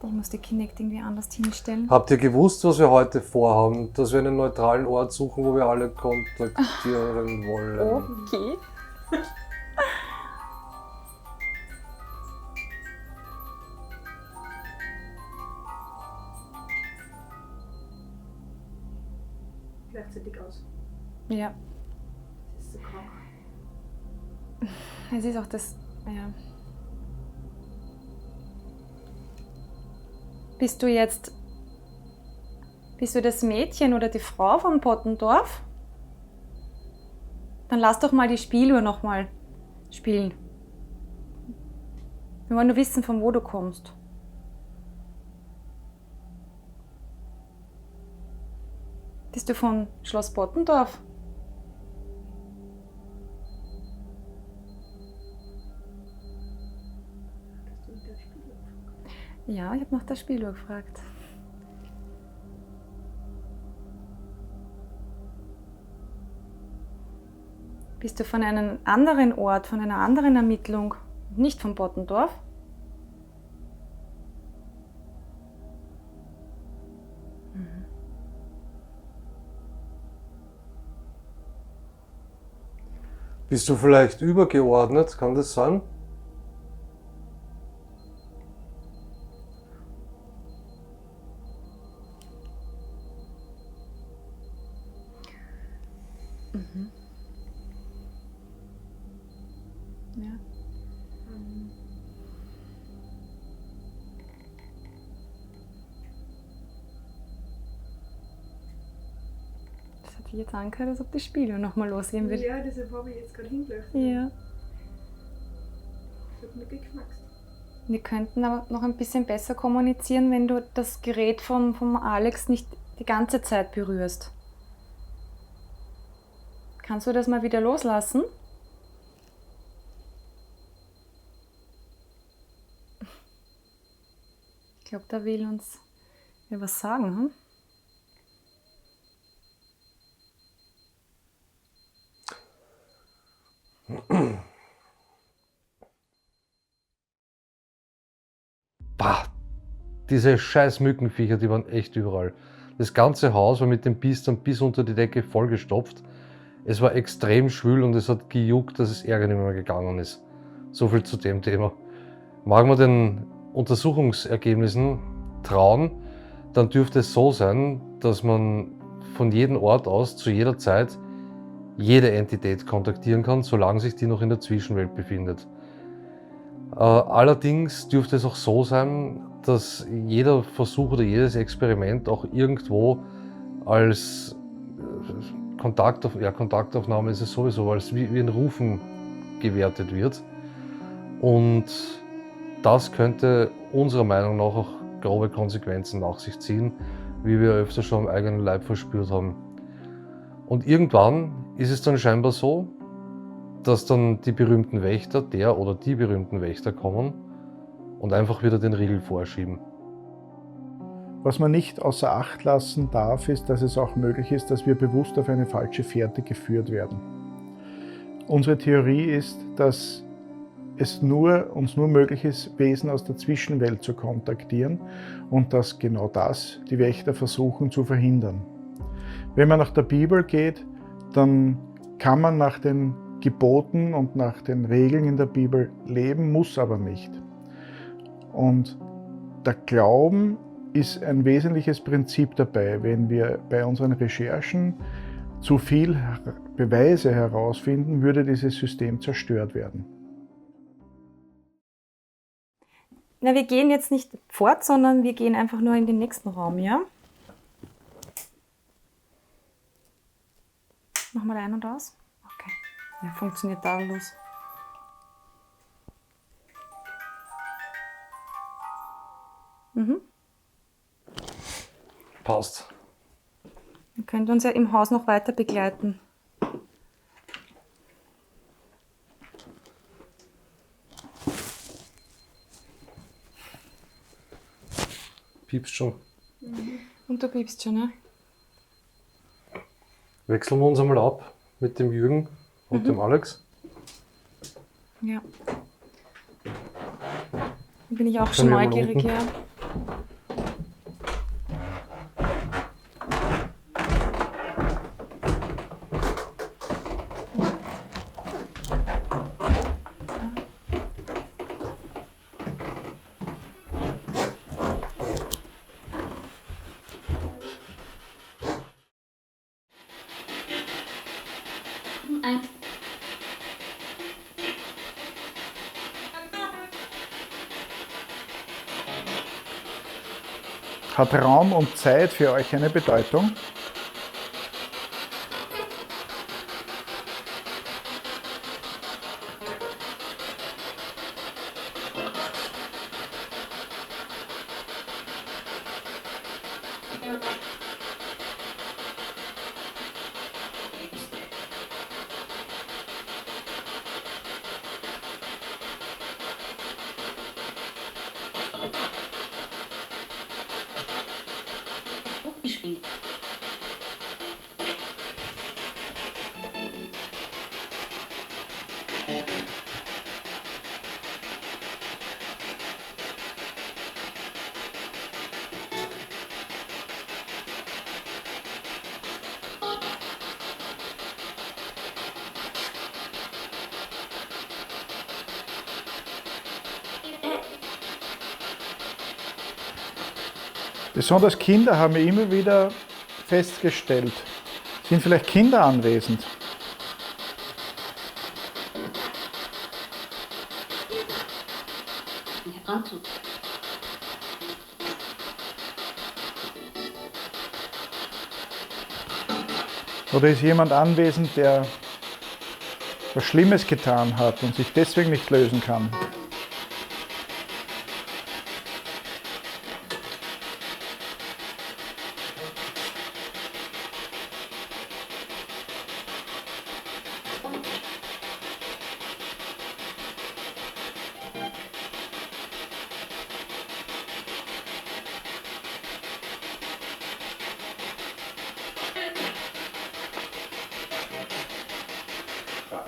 Ich muss die Kinect irgendwie anders hinstellen. habt ihr gewusst, was wir heute vorhaben? Dass wir einen neutralen Ort suchen, wo wir alle kontaktieren wollen? Okay. Gleichzeitig aus. Ja, Das ist so krank. es ist auch das. Ja. Bist du das Mädchen oder die Frau von Pottendorf? Dann lass doch mal die Spieluhr nochmal spielen. Wir wollen nur wissen, von wo du kommst. Bist du von Schloss Pottendorf? Dass du in der Spiele gefragt. Ja, ich habe nach der Spieluhr gefragt. Bist du von einem anderen Ort, von einer anderen Ermittlung, nicht von Pottendorf? Bist du vielleicht übergeordnet? Kann das sein? Ja. Das hat sich jetzt angehört, als ob die Spieluhr nochmal losgehen wird. Ja, deshalb habe ich jetzt gerade hingeleuchtet. Ja. Das hat mir geknackst. Wir könnten aber noch ein bisschen besser kommunizieren, wenn du das Gerät vom Alex nicht die ganze Zeit berührst. Kannst du das mal wieder loslassen? Ich glaube, da will uns ja was sagen. Hm? Bah, diese scheiß Mückenviecher, die waren echt überall. Das ganze Haus war mit den Bistern bis unter die Decke vollgestopft. Es war extrem schwül und es hat gejuckt, dass es Ärger nicht mehr gegangen ist. So viel zu dem Thema. Mag man den Untersuchungsergebnissen trauen, dann dürfte es so sein, dass man von jedem Ort aus zu jeder Zeit jede Entität kontaktieren kann, solange sich die noch in der Zwischenwelt befindet. Allerdings dürfte es auch so sein, dass jeder Versuch oder jedes Experiment auch irgendwo als Kontaktaufnahme ist es sowieso, als wie ein Rufen gewertet wird. Und das könnte unserer Meinung nach auch grobe Konsequenzen nach sich ziehen, wie wir öfter schon am eigenen Leib verspürt haben. Und irgendwann ist es dann scheinbar so, dass dann die berühmten Wächter, der oder die berühmten Wächter kommen und einfach wieder den Riegel vorschieben. Was man nicht außer Acht lassen darf, ist, dass es auch möglich ist, dass wir bewusst auf eine falsche Fährte geführt werden. Unsere Theorie ist, dass es uns nur möglich ist, Wesen aus der Zwischenwelt zu kontaktieren und dass genau das die Wächter versuchen zu verhindern. Wenn man nach der Bibel geht, dann kann man nach den Geboten und nach den Regeln in der Bibel leben, muss aber nicht. Und der Glauben ist ein wesentliches Prinzip dabei. Wenn wir bei unseren Recherchen zu viel Beweise herausfinden, würde dieses System zerstört werden. Na, wir gehen jetzt nicht fort, sondern wir gehen einfach nur in den nächsten Raum, ja? Machen wir ein und aus? Okay. Ja, funktioniert tadellos. Mhm. Passt. Ihr könnt uns ja im Haus noch weiter begleiten. Piepst schon. Und du piepst schon, ne? Wechseln wir uns einmal ab mit dem Jürgen und dem Alex. Ja. Da bin ich auch Können schon wir mal neugierig, unten? ja. Hat Raum und Zeit für euch eine Bedeutung? Besonders Kinder haben wir immer wieder festgestellt. Sind vielleicht Kinder anwesend? Oder ist jemand anwesend, der was Schlimmes getan hat und sich deswegen nicht lösen kann?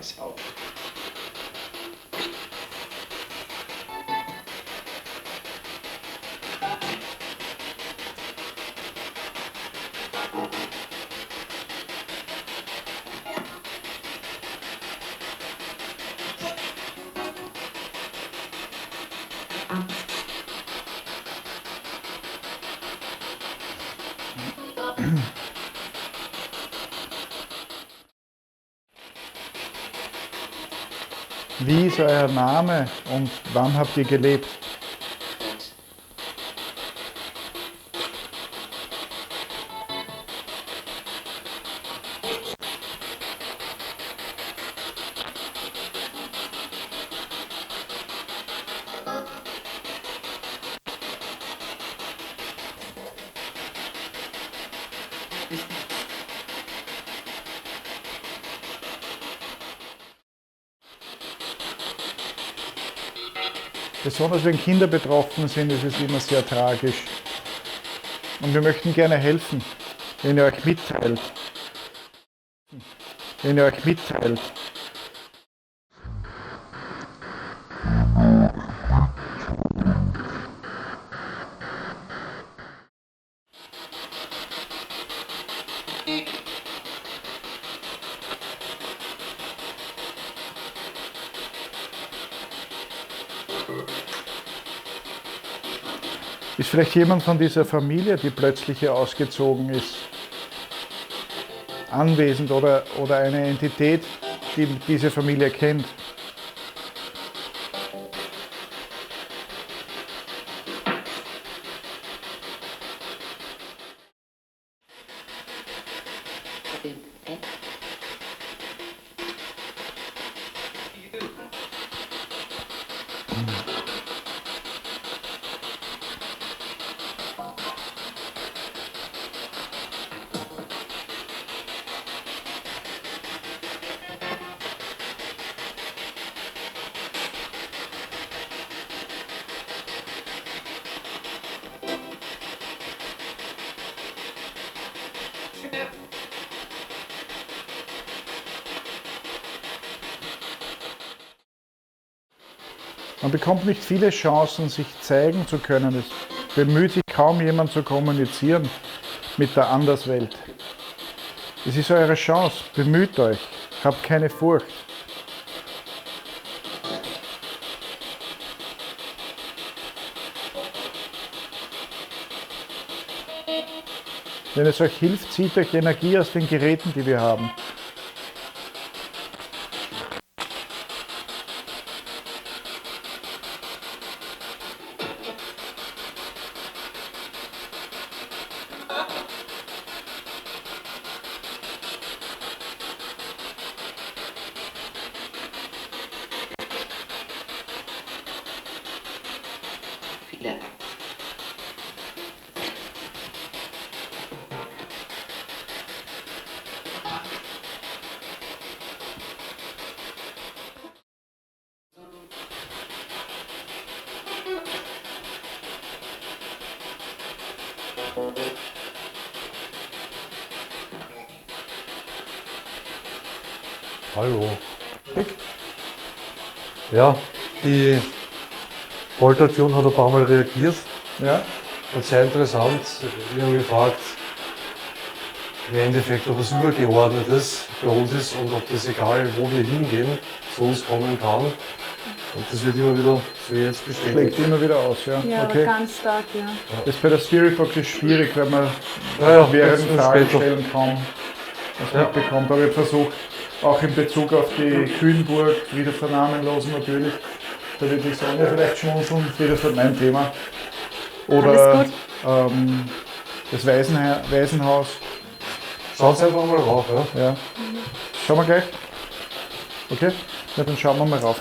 alles auf. Wie ist euer Name und wann habt ihr gelebt? Besonders wenn Kinder betroffen sind, ist es immer sehr tragisch. Und wir möchten gerne helfen, wenn ihr euch mitteilt. Wenn ihr euch mitteilt. Ist vielleicht jemand von dieser Familie, die plötzlich hier ausgezogen ist, anwesend oder eine Entität, die diese Familie kennt? Man bekommt nicht viele Chancen, sich zeigen zu können. Es bemüht sich kaum jemand zu kommunizieren mit der Anderswelt. Es ist eure Chance. Bemüht euch. Habt keine Furcht. Wenn es euch hilft, zieht euch Energie aus den Geräten, die wir haben. Viele. Hallo. Ja, die Poltertune hat ein paar Mal reagiert. Ja? Und sehr interessant. Wir haben gefragt, im Endeffekt, ob es übergeordnet ist für uns ist und ob das, egal wo wir hingehen, zu uns kommen kann. Und das wird immer wieder, so wie jetzt Schlägt bestätigt. immer wieder aus, ja? Ja, aber Okay. ganz stark, ja. Das ist bei der Spirit Box ist schwierig, weil man Ja, während das Fragen später. stellen kaum was Ja. mitbekommt. Aber ich habe versucht, auch in Bezug auf die Kühnburg, wieder vernamenlosen natürlich, da würde ich sagen, ja, vielleicht schmunzeln, wieder für mein Thema. Oder Alles das Waisenhaus. Schaut einfach mal rauf. Ja. Ja. Schauen wir gleich. Okay? Ja, dann schauen wir mal rauf.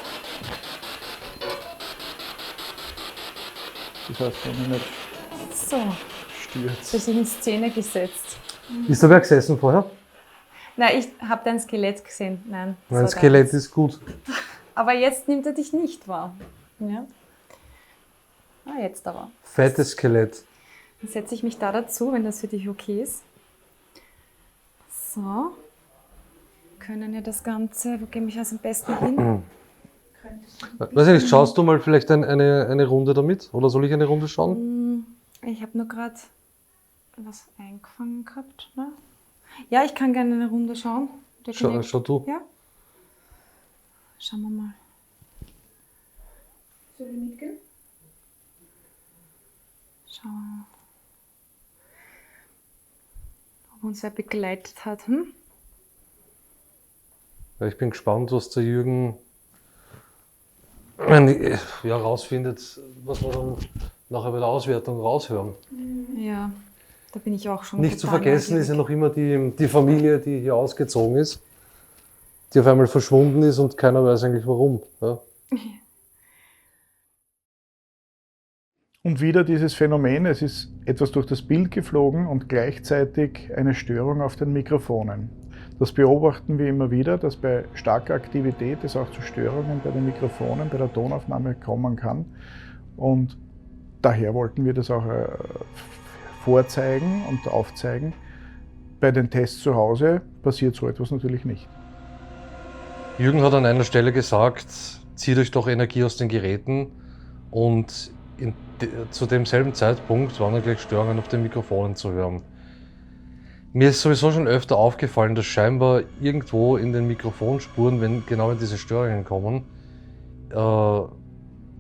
Das heißt, wenn ich nicht So, stürzt. das ist in Szene gesetzt. Ist da wer gesessen vorher? Nein, ich habe dein Skelett gesehen. Nein. das Mein war Skelett deins. ist gut. Aber jetzt nimmt er dich nicht wahr. Ja. Ah, jetzt aber. Fettes Skelett. Dann setze ich mich da dazu, wenn das für dich okay ist. So. können ja das Ganze. Wo gebe ich also am besten hin? Weiß ich nicht, schaust du mal vielleicht eine Runde damit? Oder soll ich eine Runde schauen? Ich habe nur gerade was eingefangen gehabt. Ne? Ja, ich kann gerne eine Runde schauen. Schau du. Ja. Schauen wir mal. Soll ich mitgehen? Schauen wir mal. Ob uns wer begleitet hat. Ja, ich bin gespannt, was der Jürgen rausfindet, was wir dann nachher bei der Auswertung raushören. Ja, da bin ich auch schon. Nicht zu total vergessen ist ja neugierig. noch immer die Familie, die hier ausgezogen ist, die auf einmal verschwunden ist und keiner weiß eigentlich warum. Ja. Und wieder dieses Phänomen, es ist etwas durch das Bild geflogen und gleichzeitig eine Störung auf den Mikrofonen. Das beobachten wir immer wieder, dass bei starker Aktivität es auch zu Störungen bei den Mikrofonen, bei der Tonaufnahme kommen kann. Und daher wollten wir das auch vorzeigen und aufzeigen. Bei den Tests zu Hause passiert so etwas natürlich nicht. Jürgen hat an einer Stelle gesagt, zieht euch doch Energie aus den Geräten, und zu demselben Zeitpunkt waren dann gleich Störungen auf den Mikrofonen zu hören. Mir ist sowieso schon öfter aufgefallen, dass scheinbar irgendwo in den Mikrofonspuren, wenn diese Störungen kommen,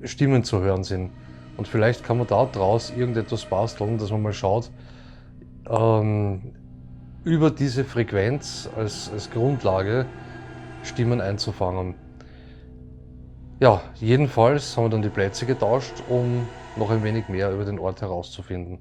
Stimmen zu hören sind. Und vielleicht kann man da draus irgendetwas basteln, dass man mal schaut, über diese Frequenz als Grundlage Stimmen einzufangen. Ja, jedenfalls haben wir dann die Plätze getauscht, um noch ein wenig mehr über den Ort herauszufinden.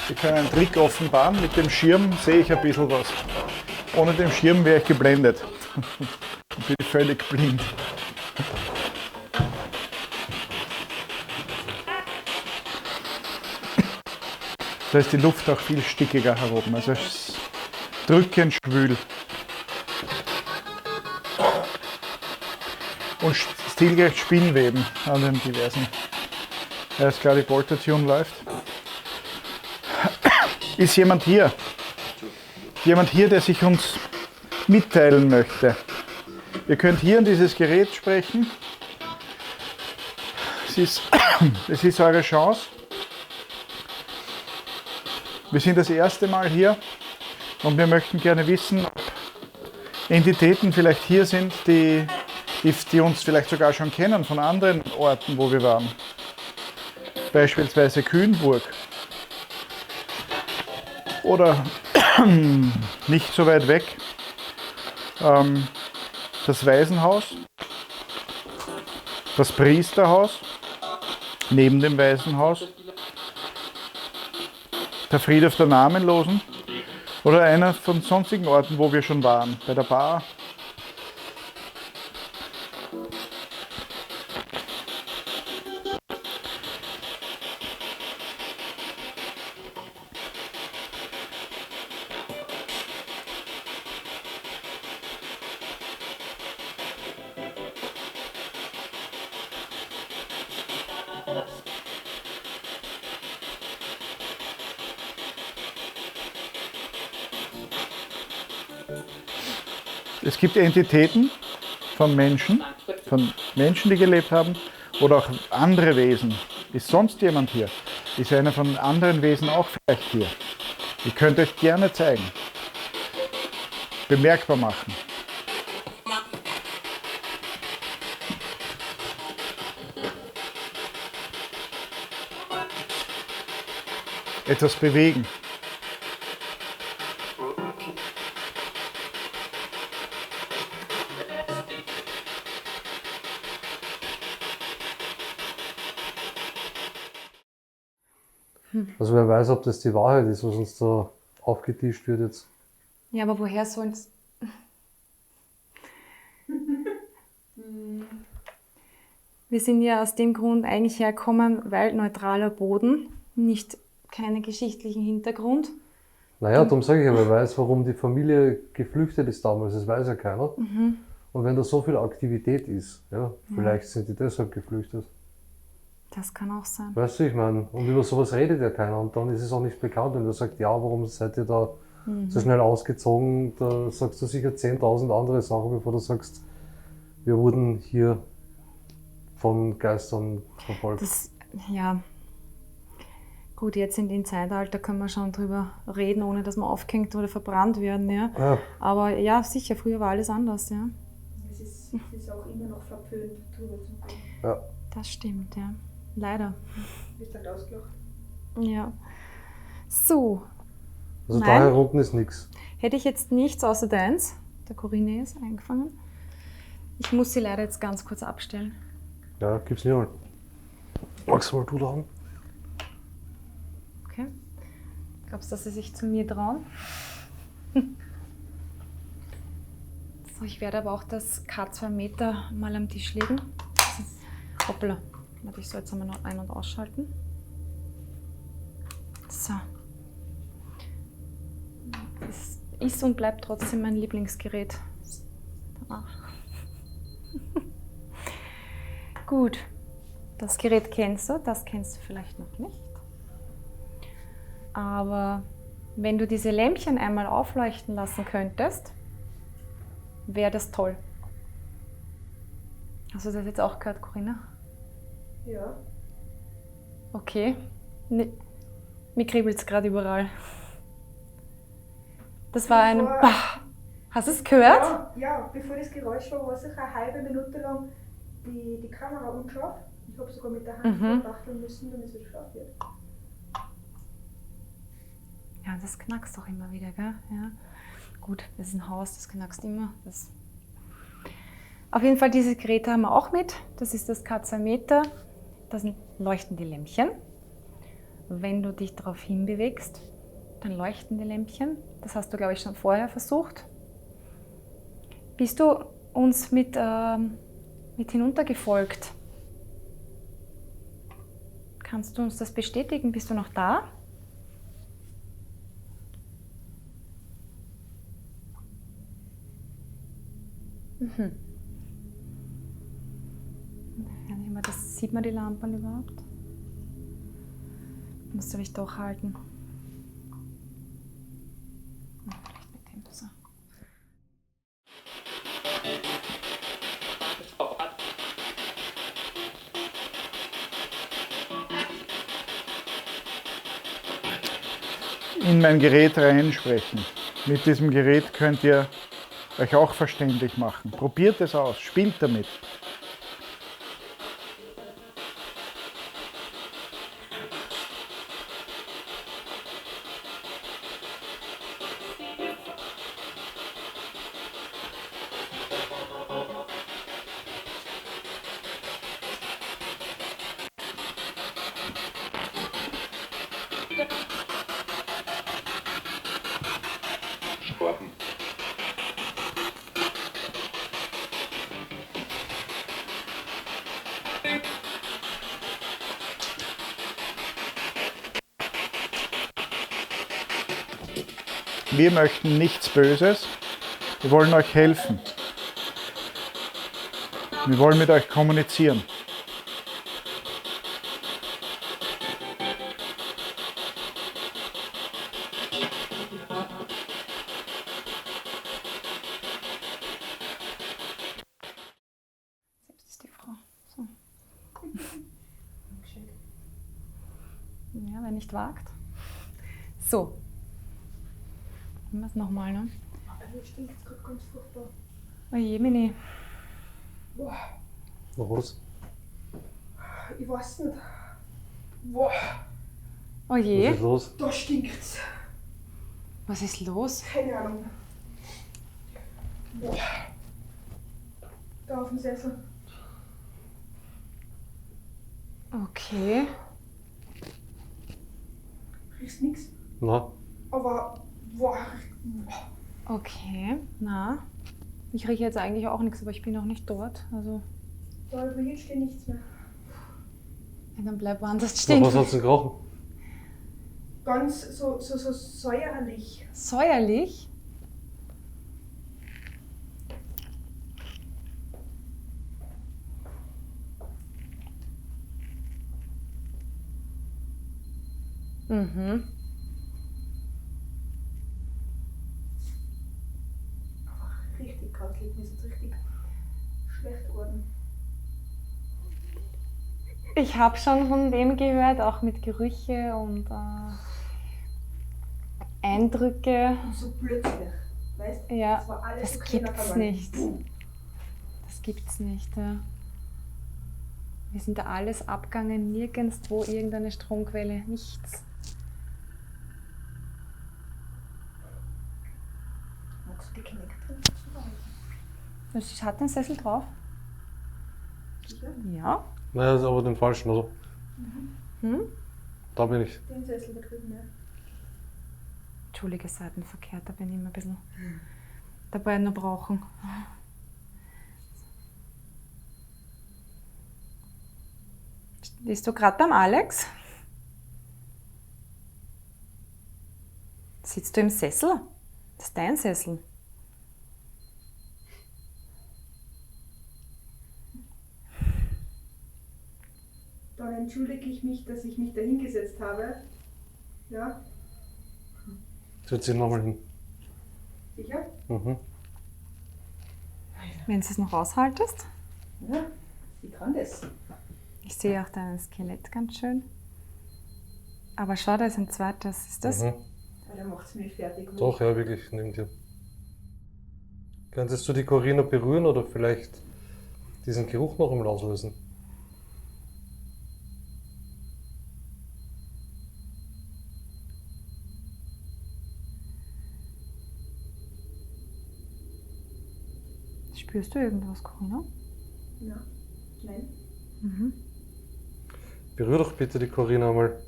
Wir können einen Trick offenbaren. Mit dem Schirm sehe ich ein bisschen was. Ohne den Schirm wäre ich geblendet. Ich bin völlig blind. Da ist die Luft auch viel stickiger heroben. Also es ist drückend schwül. Und stilgerecht Spinnweben an den diversen. Ja, ist klar, die Poltertune läuft. Ist jemand hier? Jemand hier, der sich uns mitteilen möchte? Ihr könnt hier an dieses Gerät sprechen. Es ist eure Chance. Wir sind das erste Mal hier und wir möchten gerne wissen, ob Entitäten vielleicht hier sind, die uns vielleicht sogar schon kennen von anderen Orten, wo wir waren. Beispielsweise Kühnburg. Oder nicht so weit weg das Waisenhaus, das Priesterhaus neben dem Waisenhaus, der Friedhof der Namenlosen oder einer von sonstigen Orten, wo wir schon waren, bei der Bar. Es gibt Entitäten von Menschen, die gelebt haben, oder auch andere Wesen. Ist sonst jemand hier? Ist einer von anderen Wesen auch vielleicht hier? Ihr könnt euch gerne zeigen, bemerkbar machen. Etwas bewegen. Also wer weiß, ob das die Wahrheit ist, was uns da aufgetischt wird jetzt. Ja, aber woher soll es? Wir sind ja aus dem Grund eigentlich hergekommen, weil neutraler Boden, nicht keinen geschichtlichen Hintergrund. Naja, darum sage ich ja, wer weiß, warum die Familie geflüchtet ist damals, das weiß ja keiner. Und wenn da so viel Aktivität ist, ja, vielleicht sind die deshalb geflüchtet. Das kann auch sein. Weißt du, ich meine, und über sowas redet ja keiner und dann ist es auch nicht bekannt. Wenn du sagst, ja, warum seid ihr da so schnell ausgezogen, da sagst du sicher 10.000 andere Sachen, bevor du sagst, wir wurden hier von Geistern verfolgt. Das, ja. Gut, jetzt in dem Zeitalter können wir schon drüber reden, ohne dass wir aufgehängt oder verbrannt werden. Ja. Ja. Aber ja, sicher, früher war alles anders. Ja. Es ist auch immer noch verpönt, drüber zu reden. Ja. Das stimmt, ja. Leider. Du bist halt ausgelacht. Ja. So, Also Nein. da unten ist nichts. hätte ich jetzt nichts außer deins. Der Corinne ist eingefangen. Ich muss sie leider jetzt ganz kurz abstellen. Ja, gib's nicht mal. Magst du mal du da haben? Okay. Glaubst du, dass sie sich zu mir trauen? So, ich werde aber auch das K2 Meter mal am Tisch legen. Hoppla. Warte, ich soll jetzt einmal noch ein- und ausschalten. So. Das ist und bleibt trotzdem mein Lieblingsgerät. Danach. Gut. Das Gerät kennst du, das kennst du vielleicht noch nicht. Aber wenn du diese Lämpchen einmal aufleuchten lassen könntest, wäre das toll. Hast du das jetzt auch gehört, Corinna? Ja. Okay. Mir kribbelt es gerade überall. Das war ein... Bevor- Bah. Hast du es gehört? Ja, bevor das Geräusch war sicher eine halbe Minute lang die Kamera unscharf. Ich habe sogar mit der Hand bachteln müssen, damit es scharf wird. Ja, das knackst doch immer wieder, gell? Ja. Gut, das ist ein Haus, das knackst immer. Das. Auf jeden Fall, diese Geräte haben wir auch mit. Das ist das K2 Meter. Da leuchten die Lämpchen. Wenn du dich darauf hinbewegst, dann leuchten die Lämpchen. Das hast du, glaube ich, schon vorher versucht. Bist du uns mit hinuntergefolgt? Kannst du uns das bestätigen? Bist du noch da? Ja, nicht mehr, sieht man die Lampen überhaupt? Musst du dich doch halten. Vielleicht mit dem so. In mein Gerät reinsprechen. Mit diesem Gerät könnt ihr euch auch verständlich machen. Probiert es aus, spielt damit. Wir möchten nichts Böses. Wir wollen euch helfen. Wir wollen mit euch kommunizieren. Selbst ist die Frau. So. Ja, wer nicht wagt. So. Machen wir es nochmal, ne? Mir stinkt es gerade ganz furchtbar. Oh je, Mini. Boah, Noch was? ich weiß nicht. Boah, Oh Was je. ist los? da stinkt's. Was ist los? Keine Ahnung. Boah. Da auf dem Sessel. Okay. Riechst nix. Na, Aber, boah. Okay. Na. Ich rieche jetzt eigentlich auch nichts, aber ich bin noch nicht dort. Also, Da riecht steht nichts mehr. ja, dann bleib woanders nach stehen. was hat's denn gerochen? ganz so säuerlich. Säuerlich? Mhm. Einfach richtig grauslich, mir ist jetzt richtig schlecht geworden. Ich habe schon von dem gehört, auch mit Gerüche und Eindrücke. Und so plötzlich, weißt du? Ja, Das war alles das so kleiner gibt's verloren. nicht. Das gibt's nicht, ja. Wir sind da alles abgegangen, nirgendwo irgendeine Stromquelle, nichts. Magst du die Knäcke drin? Das hat den Sessel drauf? Sicher? Ja. Naja, das ist aber den falschen, oder? Hm? Da bin ich. Den Sessel da drüben, ja. Entschuldige, seitenverkehrt, da bin ich immer ein bisschen dabei noch brauchen. Bist du gerade beim Alex? Sitzt du im Sessel? Das ist dein Sessel. Dann entschuldige ich mich, dass ich mich da hingesetzt habe. Ja, Setz dich nochmal hin. sicher? Mhm. Wenn du es noch aushaltest. Ja, sie kann das. Ich sehe auch dein Skelett ganz schön. Aber schau, da ist ein zweites. Ist das? Mhm. Dann macht es mich fertig. Doch, ja, wirklich, neben dir. Könntest du die Corinna berühren oder vielleicht diesen Geruch noch einmal auslösen? Spürst du irgendwas, Corinna? Ja, nein. Mhm. Berühr doch bitte die Corinna einmal.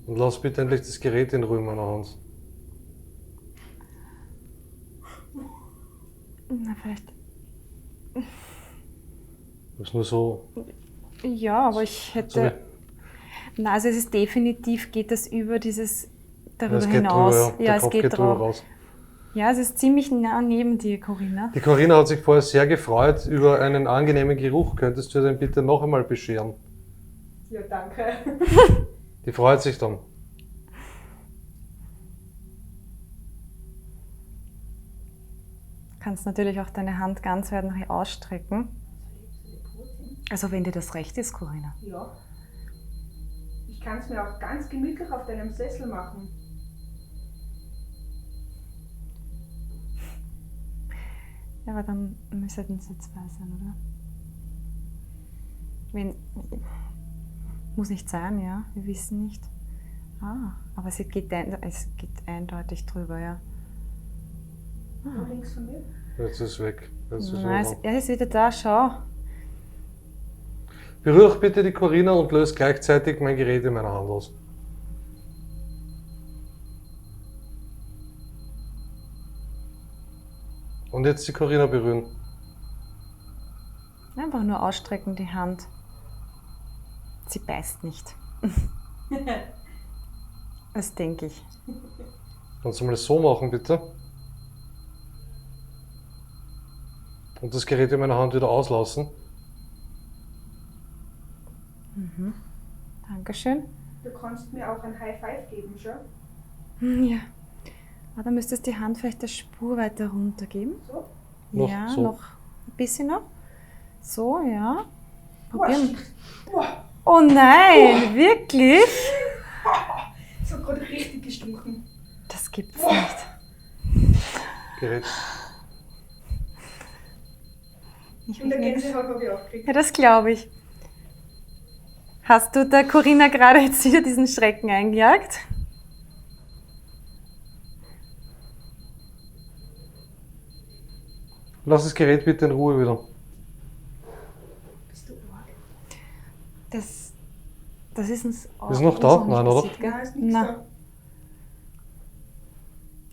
Und lass bitte endlich das Gerät in Ruhe in meiner Hand. Na, vielleicht. Das ist nur so. Ja, aber ich hätte. Na, also es ist definitiv, geht das über dieses darüber es geht hinaus. drüber, ja. Der es Kopf geht geht drüber drauf. raus. Ja, es ist ziemlich nah neben dir, Corinna. Die Corinna hat sich vorher sehr gefreut über einen angenehmen Geruch. Könntest du den bitte noch einmal bescheren? Ja, danke. Die freut sich dann. Du kannst natürlich auch deine Hand ganz weit nach ihr ausstrecken. Also wenn dir das recht ist, Corinna. Ja. Ich kann es mir auch ganz gemütlich auf deinem Sessel machen. Ja, aber dann müssten sie zwei sein, oder? Wenn. Muss nicht sein, ja. Wir wissen nicht. Aber es geht eindeutig drüber, ja. Wo links von mir? Jetzt ist es weg. Jetzt ist es Nein, weg. er ist wieder da, schau. Berühr doch bitte die Corinna und löse gleichzeitig mein Gerät in meiner Hand aus. Und jetzt die Corinna berühren. Einfach nur ausstrecken die Hand. Sie beißt nicht. Das denke ich. Kannst du mal das so machen, bitte? Und das Gerät in meiner Hand wieder auslassen. Dankeschön. Du kannst mir auch ein High Five geben, schon? Ja. Aber dann müsstest du die Hand vielleicht eine Spur weiter runtergeben. So? Noch Ja, so. noch ein bisschen noch. So, ja. Boah, Probieren. shit. Boah, Oh nein, wirklich? das hat gerade richtig gestunken. Das gibt's nicht. Gerät. Ich Und der weiß nichts. Gänsehaut habe ich auch gekriegt. Ja, das glaube ich. Hast du der Corinna gerade jetzt wieder diesen Schrecken eingejagt? Lass das Gerät bitte in Ruhe wieder. Bist du arg? Das ist uns Ist noch da? Nein, oder? Nein, ist nichts Nein. da.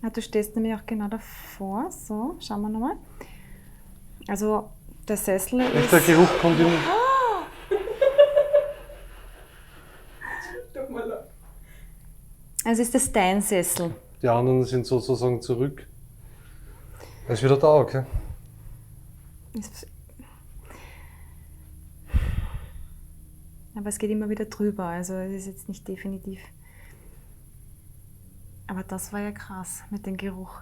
Ja, du stehst nämlich auch genau davor. So, schauen wir nochmal. Also, der Sessel Und ist. der Geruch kommt in. Doch mal da. Also ist das dein Sessel? Die anderen sind sozusagen zurück. Er ist wieder da, okay? Aber es geht immer wieder drüber, also es ist jetzt nicht definitiv. Aber das war ja krass mit dem Geruch.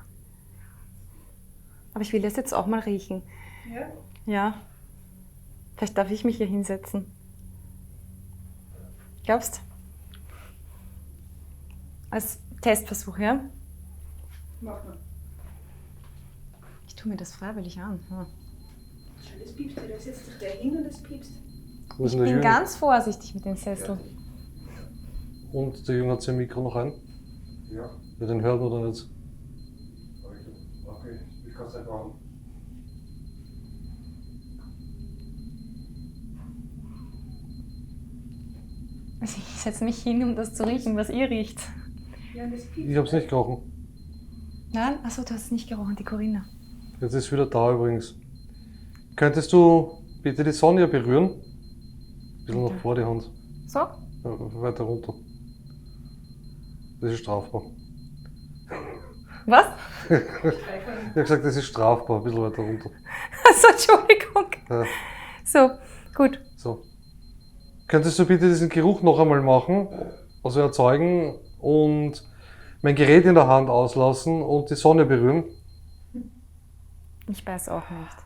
Aber ich will das jetzt auch mal riechen. Ja? Ja. Vielleicht darf ich mich hier hinsetzen. Glaubst? Als Testversuch, ja? Mach mal. Ich tue mir das freiwillig an. Ja. Schau, das piepst, da setzt sich der hin und das piepst. Wo ist Ich denn der bin Jünger? ganz vorsichtig mit den Sesseln. Und der Jünger hat sein Mikro noch ein? Ja, Ja, den hört man dann jetzt. okay, ich kann es nicht machen. Also ich setze mich hin, um das zu riechen, was ihr riecht. Ja, und das piepst. Ich hab's nicht gerochen. Nein? Achso, du hast es nicht gerochen, die Corinna. Jetzt ist wieder da übrigens. Könntest du bitte die Sonja berühren? Ein bisschen noch vor die Hand. So? Ja, weiter runter. Das ist strafbar. Was? Ich habe gesagt, das ist strafbar. Ein bisschen weiter runter. Achso, Entschuldigung. Ja, So, gut. so. Könntest du bitte diesen Geruch noch einmal machen, also erzeugen und mein Gerät in der Hand auslassen und die Sonne berühren? Ich beiß auch nicht.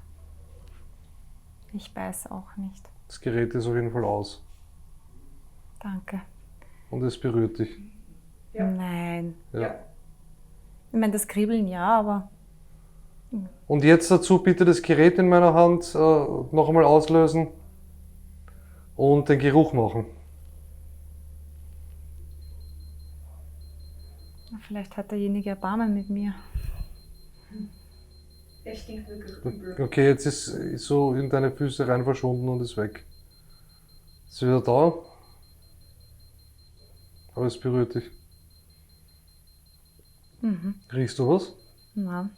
Ich beiß auch nicht. Das Gerät ist auf jeden Fall aus Danke. und es berührt dich. Ja. Nein. Ja. Ich meine, das Kribbeln ja, aber Und jetzt dazu bitte das Gerät in meiner Hand noch einmal auslösen und den Geruch machen. vielleicht hat derjenige Erbarmen mit mir. Der stinkt wirklich übel. Okay, jetzt ist so in deine Füße rein verschwunden und ist weg. Ist wieder da. Aber es berührt dich. Mhm. Riechst du was? Na.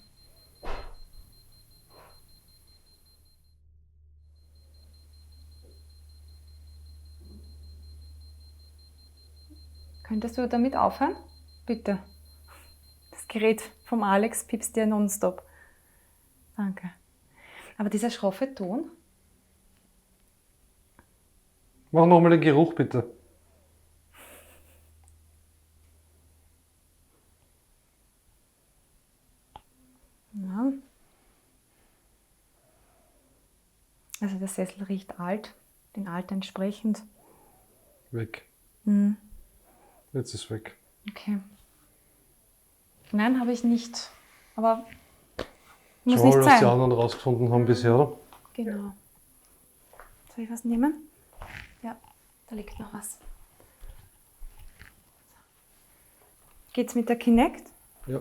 Könntest du damit aufhören? Bitte. Das Gerät vom Alex piepst dir nonstop. Danke. Aber dieser schroffe Ton? Mach nochmal den Geruch bitte. Ja. Also der Sessel riecht alt, dem Alter entsprechend. Weg. Mhm. Jetzt ist weg. Okay. Nein, habe ich nicht. Aber muss Schau nicht mal, was die sein. anderen rausgefunden haben bisher, oder? Genau. Soll ich was nehmen? Ja, da liegt noch was. Geht's mit der Kinect? Ja.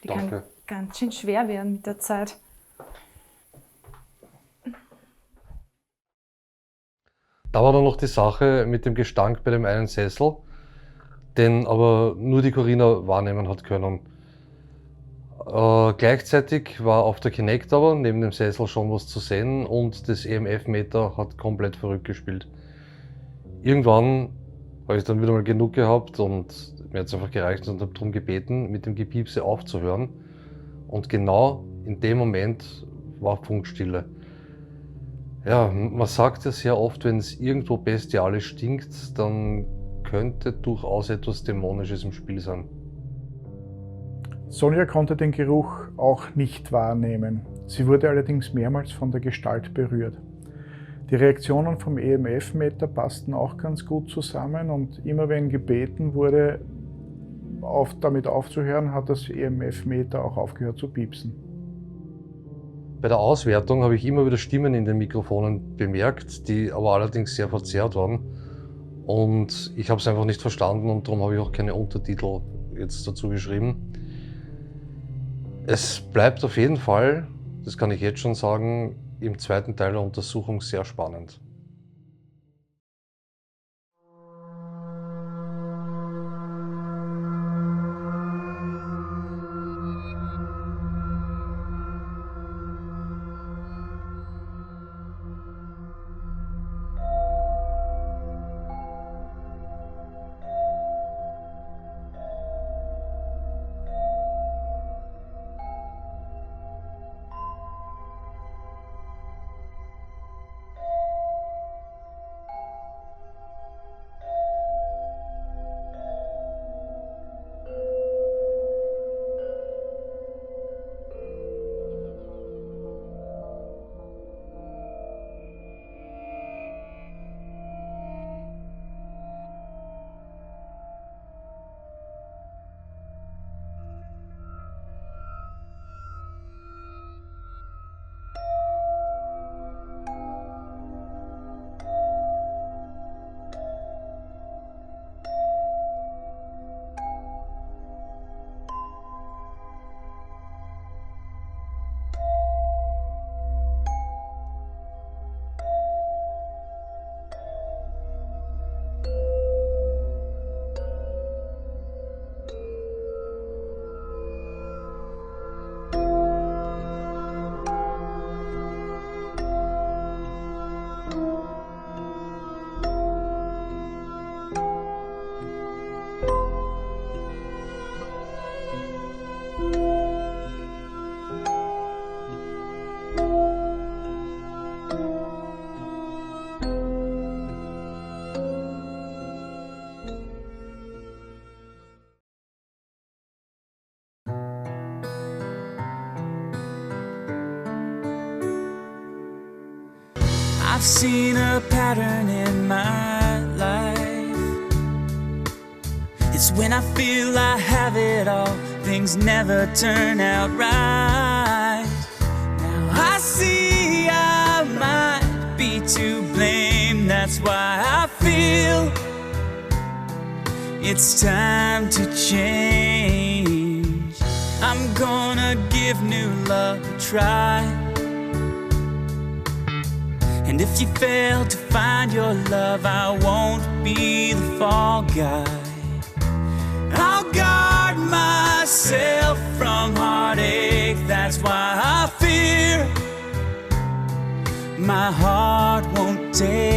Die Danke. kann ganz schön schwer werden mit der Zeit. Da war dann noch die Sache mit dem Gestank bei dem einen Sessel, den aber nur die Corinna wahrnehmen hat können. Gleichzeitig war auf der Kinect aber neben dem Sessel schon was zu sehen und das EMF-Meter hat komplett verrückt gespielt. Irgendwann habe ich dann wieder mal genug gehabt und mir hat es einfach gereicht und habe darum gebeten, mit dem Gepiepse aufzuhören. Und genau in dem Moment war Funkstille. Ja, man sagt ja sehr oft, wenn es irgendwo bestialisch stinkt, dann könnte durchaus etwas Dämonisches im Spiel sein. Sonja konnte den Geruch auch nicht wahrnehmen. Sie wurde allerdings mehrmals von der Gestalt berührt. Die Reaktionen vom EMF-Meter passten auch ganz gut zusammen und immer wenn gebeten wurde, damit aufzuhören, hat das EMF-Meter auch aufgehört zu piepsen. Bei der Auswertung habe ich immer wieder Stimmen in den Mikrofonen bemerkt, die aber allerdings sehr verzerrt waren. Und ich habe es einfach nicht verstanden und darum habe ich auch keine Untertitel jetzt dazu geschrieben. Es bleibt auf jeden Fall, das kann ich jetzt schon sagen, im zweiten Teil der Untersuchung sehr spannend. I've seen a pattern in my life. It's when I feel I have it all, things never turn out right. Now I see I might be to blame, that's why I feel it's time to change. I'm gonna give new love a try. And if you fail to find your love, I won't be the fall guy. I'll guard myself from heartache, that's why I fear my heart won't take.